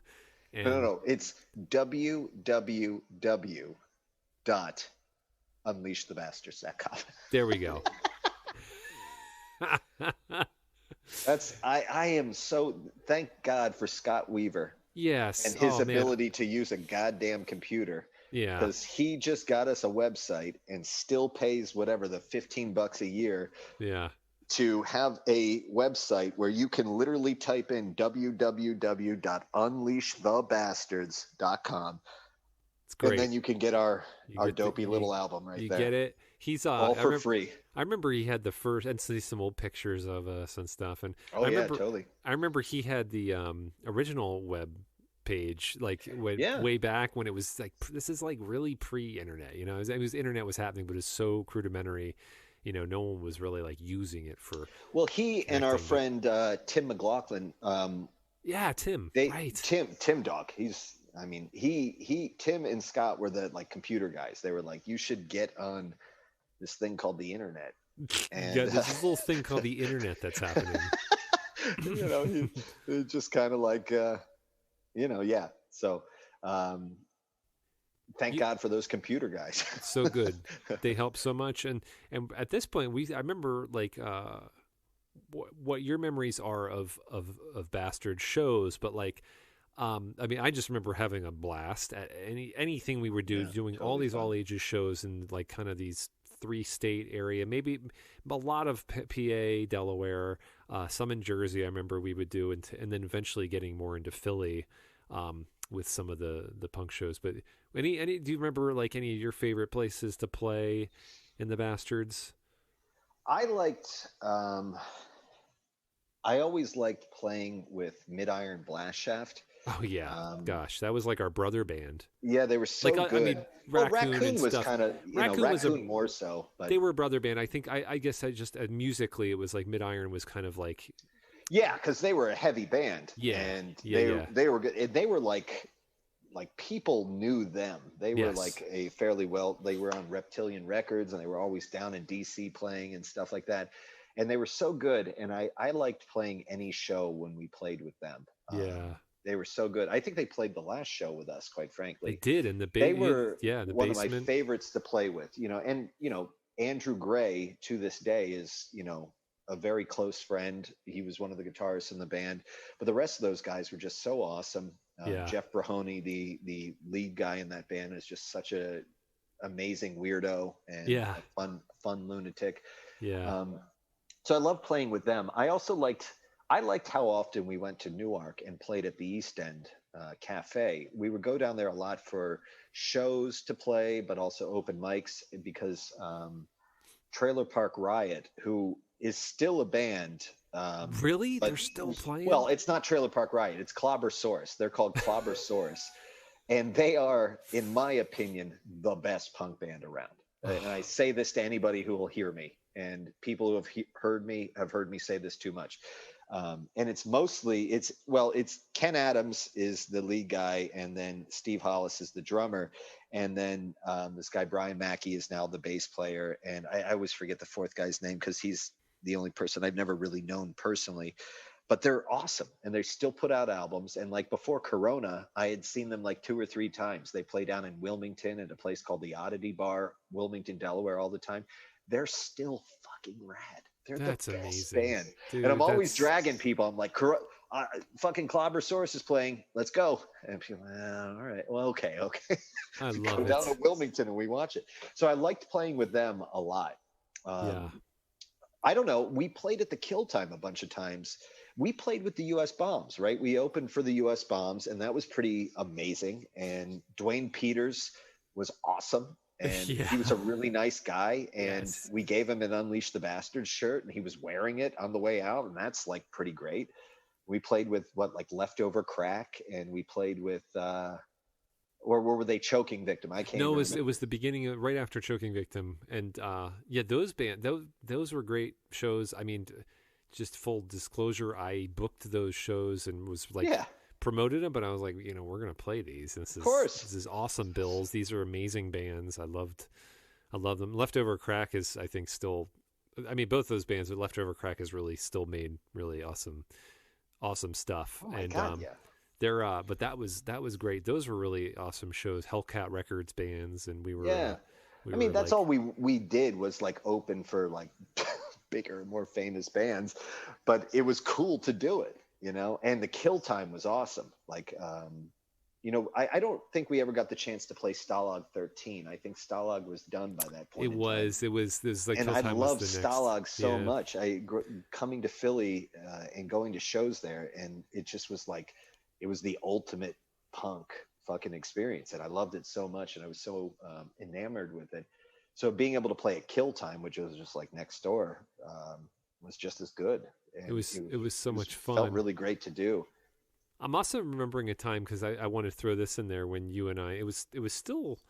And No, it's www.unleashthebastards.com. There we go. I am so, thank God for Scott Weaver. Yes. And his ability to use a goddamn computer. Yeah. Because he just got us a website and still pays whatever, the $15 a year. Yeah. To have a website where you can literally type in www.unleashthebastards.com. It's great. And then you can get our dopey little album right there. You get it. He's all for free. I remember he had the first, and see some old pictures of us and stuff. And totally. I remember he had the original web page, like way back when it was like, this is like really pre-internet. It was internet was happening, but it was so rudimentary. No one was really like using it for. Well, he and our friend Tim McLaughlin. Tim. Tim Dog. Tim and Scott were the like computer guys. They were like, you should get on this thing called the internet. And, there's this little thing called the internet that's happening. It's just kind of like, yeah. So, thank God for those computer guys. So good. They help so much. And at this point, I remember like what your memories are of Bastard shows, but like, I just remember having a blast at anything we were doing totally all these all ages shows in like kind of these 3-state area, maybe a lot of PA, Delaware, some in Jersey. I remember we would do, and then eventually getting more into Philly with some of the punk shows. But do you remember like any of your favorite places to play in the Bastards? I always liked playing with Mid-Iron Blast Shaft. Oh yeah, gosh, that was like our brother band. Yeah, they were so good. Raccoon was kind of, Raccoon more so. But they were a brother band. I think. I guess musically, it was like Mid-Iron was kind of like. Yeah, because they were a heavy band. Yeah, and they were good. They were like people knew them. They were like they were on Reptilian Records, and they were always down in DC playing and stuff like that. And they were so good, and I liked playing any show when we played with them. They were so good. I think they played the last show with us, quite frankly. They did, and they were one of my favorites to play with. And Andrew Gray to this day is a very close friend. He was one of the guitarists in the band, but the rest of those guys were just so awesome. Jeff Brahoni, the lead guy in that band, is just such a amazing weirdo and Yeah. a fun lunatic. Yeah. So I love playing with them. I liked how often we went to Newark and played at the East End Cafe. We would go down there a lot for shows to play, but also open mics because Trailer Park Riot, who is still a band. Really? But They're still playing? well, it's not Trailer Park Riot. It's Clobbersaurus. They're called Clobbersaurus, and they are, in my opinion, the best punk band around. And I say this to anybody who will hear me, and people who have heard me have heard me say this too much. And it's Ken Adams is the lead guy, and then Steve Hollis is the drummer, and then this guy Brian Mackey is now the bass player, and I always forget the fourth guy's name because he's the only person I've never really known personally. But they're awesome, and they still put out albums. And like before Corona, I had seen them like 2 or 3 times. They play down in Wilmington at a place called the Oddity Bar, Wilmington, Delaware, all the time. They're still fucking rad. They're That's the best amazing. band. Dude, and I'm always dragging people. I'm like, fucking Clobbersaurus is playing. Let's go. And people, all right. Well, okay. I love go it. down to Wilmington and we watch it. So I liked playing with them a lot. Yeah. I don't know. We played at the Kill Time a bunch of times. We played with the U.S. Bombs, right? We opened for the U.S. Bombs, and that was pretty amazing. And Dwayne Peters was awesome. And he was a really nice guy. And we gave him an Unleash the Bastards shirt, and he was wearing it on the way out. And that's like pretty great. We played with like Leftover Crack, and we played with, or were they Choking Victim? I can't. No, it was the beginning of, right after Choking Victim, and those were great shows. I mean, just full disclosure, I booked those shows and was like promoted them, but I was like, we're gonna play these. This is awesome bills. These are amazing bands. I love them. Leftover Crack is, I think, still. I mean, both those bands, but Leftover Crack has really still made really awesome stuff. Oh my God, they're but that was great. Those were really awesome shows. Hellcat Records bands, and we were I mean, that's all we did was like open for like bigger, more famous bands, but it was cool to do it, and the Kill Time was awesome. Like, I don't think we ever got the chance to play Stalag 13. I think Stalag was done by that point. It was like, and I loved Stalag so much. Coming to Philly and going to shows there, and it just was like, it was the ultimate punk fucking experience, and I loved it so much, and I was so enamored with it. So being able to play at Kill Time, which was just like next door, was just as good. And it was so much fun. Felt really great to do. I'm also remembering a time, because I want to throw this in there, when you and I, it was still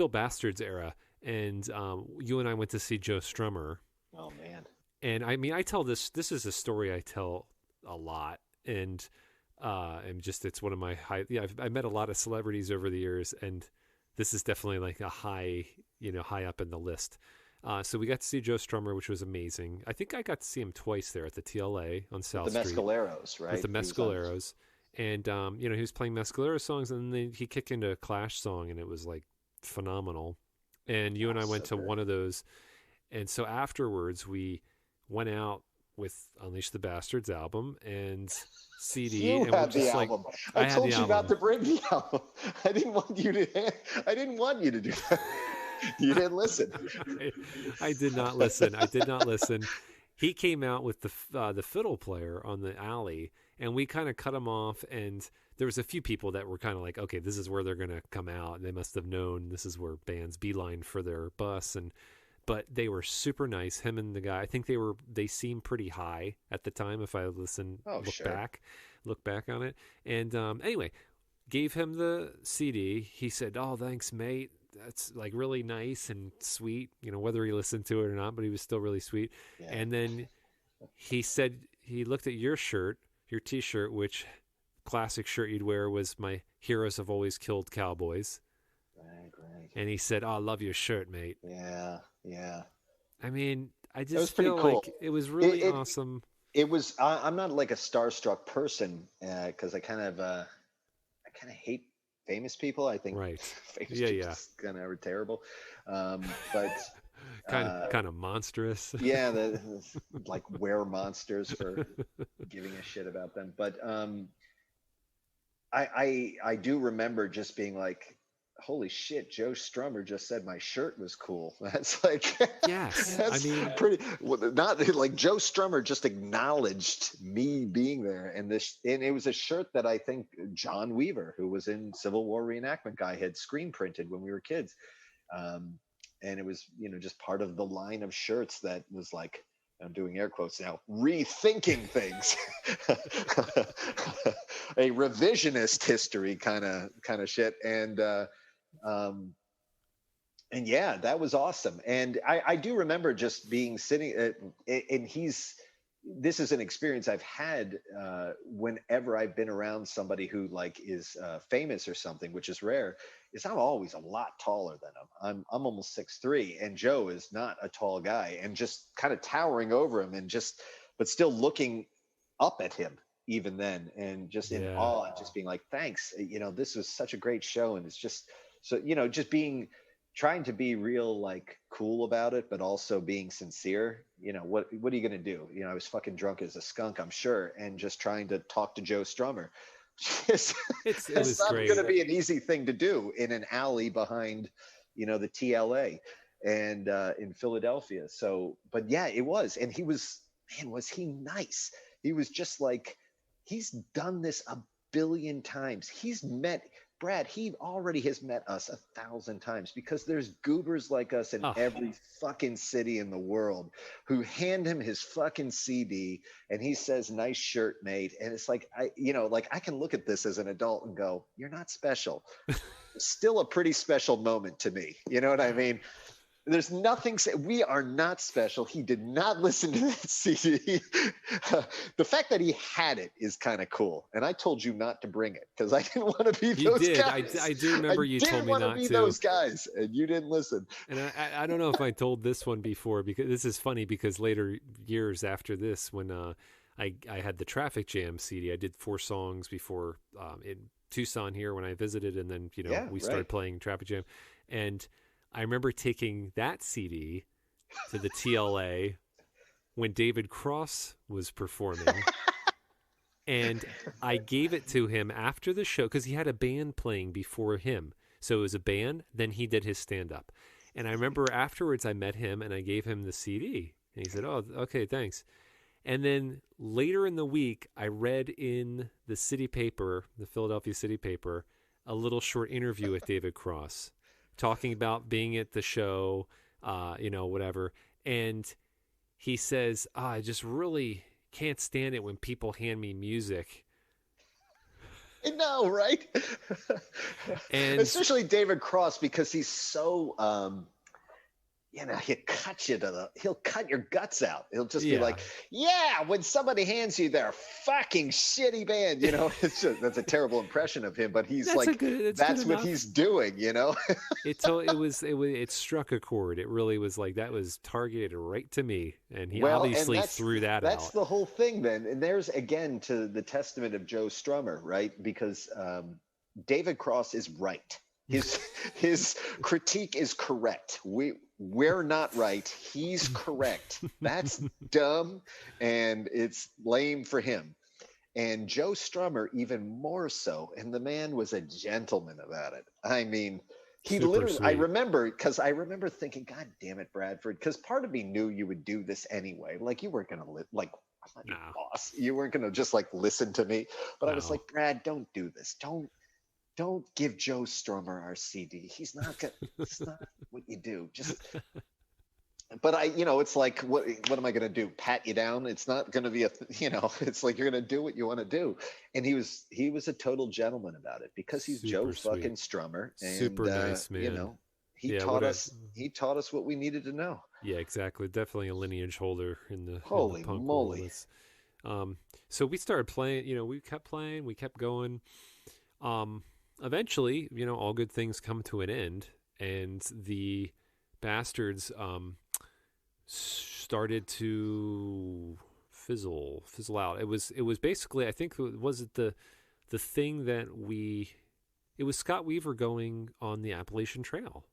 Bastards era, and you and I went to see Joe Strummer. Oh man! And I mean, I tell this is a story I tell a lot, and just, it's one of my I've met a lot of celebrities over the years, and this is definitely like a high up in the list. So we got to see Joe Strummer, which was amazing. I think I got to see him twice there at the TLA on South Street. The Mescaleros, right? With the Mescaleros. And, he was playing Mescalero songs, and then he kicked into a Clash song, and it was like phenomenal. And you and I went to one of those. And so afterwards, we went out with Unleash the Bastards album and CD. You and had the album. I told you not to bring the album. I didn't want you to do that. You didn't listen. I did not listen. He came out with the fiddle player on the alley, and we kind of cut him off. And there was a few people that were kind of like, okay, this is where they're going to come out. And they must have known this is where bands beeline for their bus. But they were super nice. Him and the guy, I think they seemed pretty high at the time. If I look back on it. And anyway, gave him the CD. He said, "Oh, thanks, mate. That's like really nice and sweet," whether he listened to it or not, but he was still really sweet. Yeah. And then he said, he looked at your shirt, your t-shirt, which classic shirt you'd wear was my Heroes Have Always Killed Cowboys. Right. And he said, "Oh, I love your shirt, mate." Yeah. I mean, I just feel cool. Like it was really awesome. It was, I'm not like a starstruck person, cause I kind of hate famous people. I think famous people kind of are terrible, but kind of monstrous. Yeah, like we're monsters for giving a shit about them. But I do remember just being like, holy shit, Joe Strummer just said my shirt was cool. That's like, Yes. that's I mean, pretty, not like Joe Strummer just acknowledged me being there. And and it was a shirt that I think John Weaver, who was in Civil War Reenactment Guy, had screen printed when we were kids. Um, and it was, just part of the line of shirts that was like, I'm doing air quotes now, rethinking things. A revisionist history kind of shit. Um, and yeah, that was awesome. And I do remember just being sitting and this is an experience I've had whenever I've been around somebody who like is famous or something, which is rare, is I'm always a lot taller than him. I'm almost 6'3", and Joe is not a tall guy, and just kind of towering over him but still looking up at him even then, and just in awe, and just being like, thanks, this was such a great show. And it's just, so, just trying to be real, like, cool about it, but also being sincere. What are you gonna do? I was fucking drunk as a skunk, I'm sure, and just trying to talk to Joe Strummer. It's not going to be an easy thing to do in an alley behind, the TLA and in Philadelphia. So, but yeah, it was. And he was, man, was he nice? He was just like, he's done this a billion times. Brad, he already has met us 1,000 times, because there's goobers like us in every fucking city in the world who hand him his fucking CD and he says, nice shirt, mate. And it's like, I can look at this as an adult and go, you're not special. Still a pretty special moment to me. You know what I mean? There's nothing. We are not special. He did not listen to that CD. The fact that he had it is kind of cool. And I told you not to bring it because I didn't want to be those guys. I do remember you told me not to. I didn't want to be those guys, and you didn't listen. And I don't know if I told this one before, because this is funny, because later years after this, when I had the Traffic Jam CD, I did 4 songs before in Tucson here when I visited, and then we started playing Traffic Jam, and I remember taking that CD to the TLA when David Cross was performing, and I gave it to him after the show because he had a band playing before him. So it was a band, then he did his stand-up. And I remember afterwards I met him and I gave him the CD. And he said, oh, okay, thanks. And then later in the week, I read in the city paper, the Philadelphia City Paper, a little short interview with David Cross, talking about being at the show, whatever. And he says, I just really can't stand it when people hand me music. I know, right? And especially David Cross, because he's so, he'll cut your guts out. He'll just be like, when somebody hands you their fucking shitty band, that's a terrible impression of him, but he's that's what he's doing, It struck a chord. It really was like, that was targeted right to me. And he obviously threw that out. That's the whole thing then. And there's, again, to the testament of Joe Strummer, right? Because David Cross is right. His critique is correct. We're not right. He's correct. That's dumb, and it's lame for him. And Joe Strummer even more so. And the man was a gentleman about it. I mean, he literally, I remember thinking, God damn it, Bradford, because part of me knew you would do this anyway. Like, you weren't going to I'm not your boss. You weren't going to just like listen to me. But I was like, Brad, don't do this. Don't give Joe Strummer our CD. He's not gonna. It's not what you do. But it's like, what am I gonna do? Pat you down? It's not gonna be it's like, you're gonna do what you want to do. And he was a total gentleman about it, because he's Joe fucking Strummer. And, super nice man. He taught us what we needed to know. Yeah, exactly. Definitely a lineage holder in the holy in the punk moly. World. So we started playing. We kept playing. We kept going. Eventually, all good things come to an end, and the Bastards started to fizzle out. It was basically, I think, was it the thing that it was Scott Weaver going on the Appalachian Trail.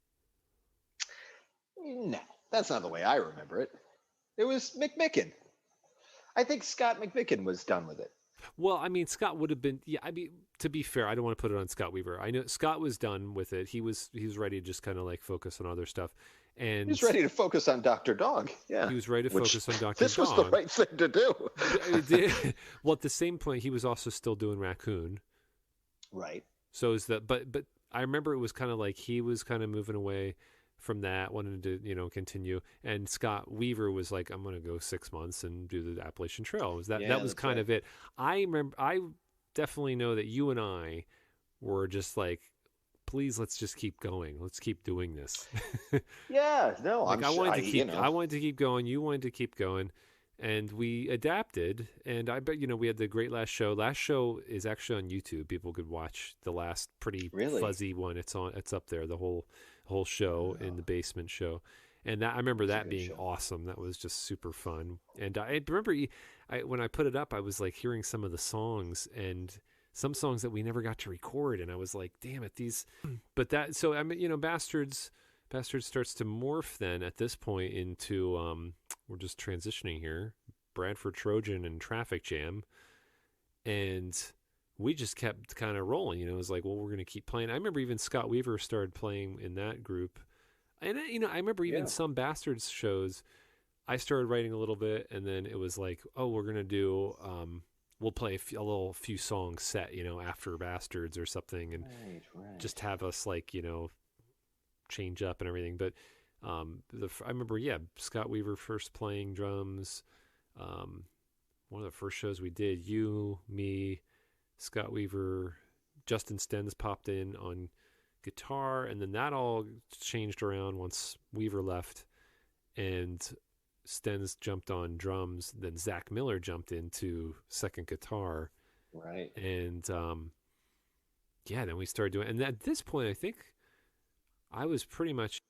No, that's not the way I remember it. It was McMicken. I think Scott McMicken was done with it. Well, I mean, Scott would have been. Yeah, I mean, to be fair, I don't want to put it on Scott Weaver. I know Scott was done with it. He was ready to just kind of like focus on other stuff, and He's ready to focus on Dr. Dog. Yeah, he was ready to focus on Doctor This Dog. was the right thing to do. Well, at the same point, he was also still doing Raccoon. Right. So is that? But I remember it was kind of like he was kind of moving away from that, wanted to continue. And Scott Weaver was like, I'm going to go 6 months and do the Appalachian Trail. That was kind of it. I remember. I definitely know that you and I were just like, please, let's just keep going. Let's keep doing this. Yeah. No, like I wanted to keep. I wanted to keep going. You wanted to keep going. And we adapted, and I bet we had the Great Last Show. Last Show is actually on YouTube. People could watch the last pretty fuzzy one. It's up there. The whole show in the basement show, and I remember that being awesome. That was just super fun. And I remember when I put it up, I was like hearing some of the songs and some songs that we never got to record, and I was like, damn it, these. But that so I mean Bastards starts to morph then at this point into we're just transitioning here, Bradford Trojan and Traffic Jam, and we just kept kind of rolling. It was like, well, we're going to keep playing. I remember even Scott Weaver started playing in that group, and I remember even some Bastards shows. I started writing a little bit, and then it was like, oh, we're going to do we'll play a few songs set, after Bastards or something, and just have us like change up and everything. But I remember, Scott Weaver first playing drums. One of the first shows we did, you, me, Scott Weaver, Justin Stenz popped in on guitar, and then that all changed around once Weaver left, and Stenz jumped on drums. Then Zach Miller jumped into second guitar, right? And then we started doing. And at this point, I think I was pretty much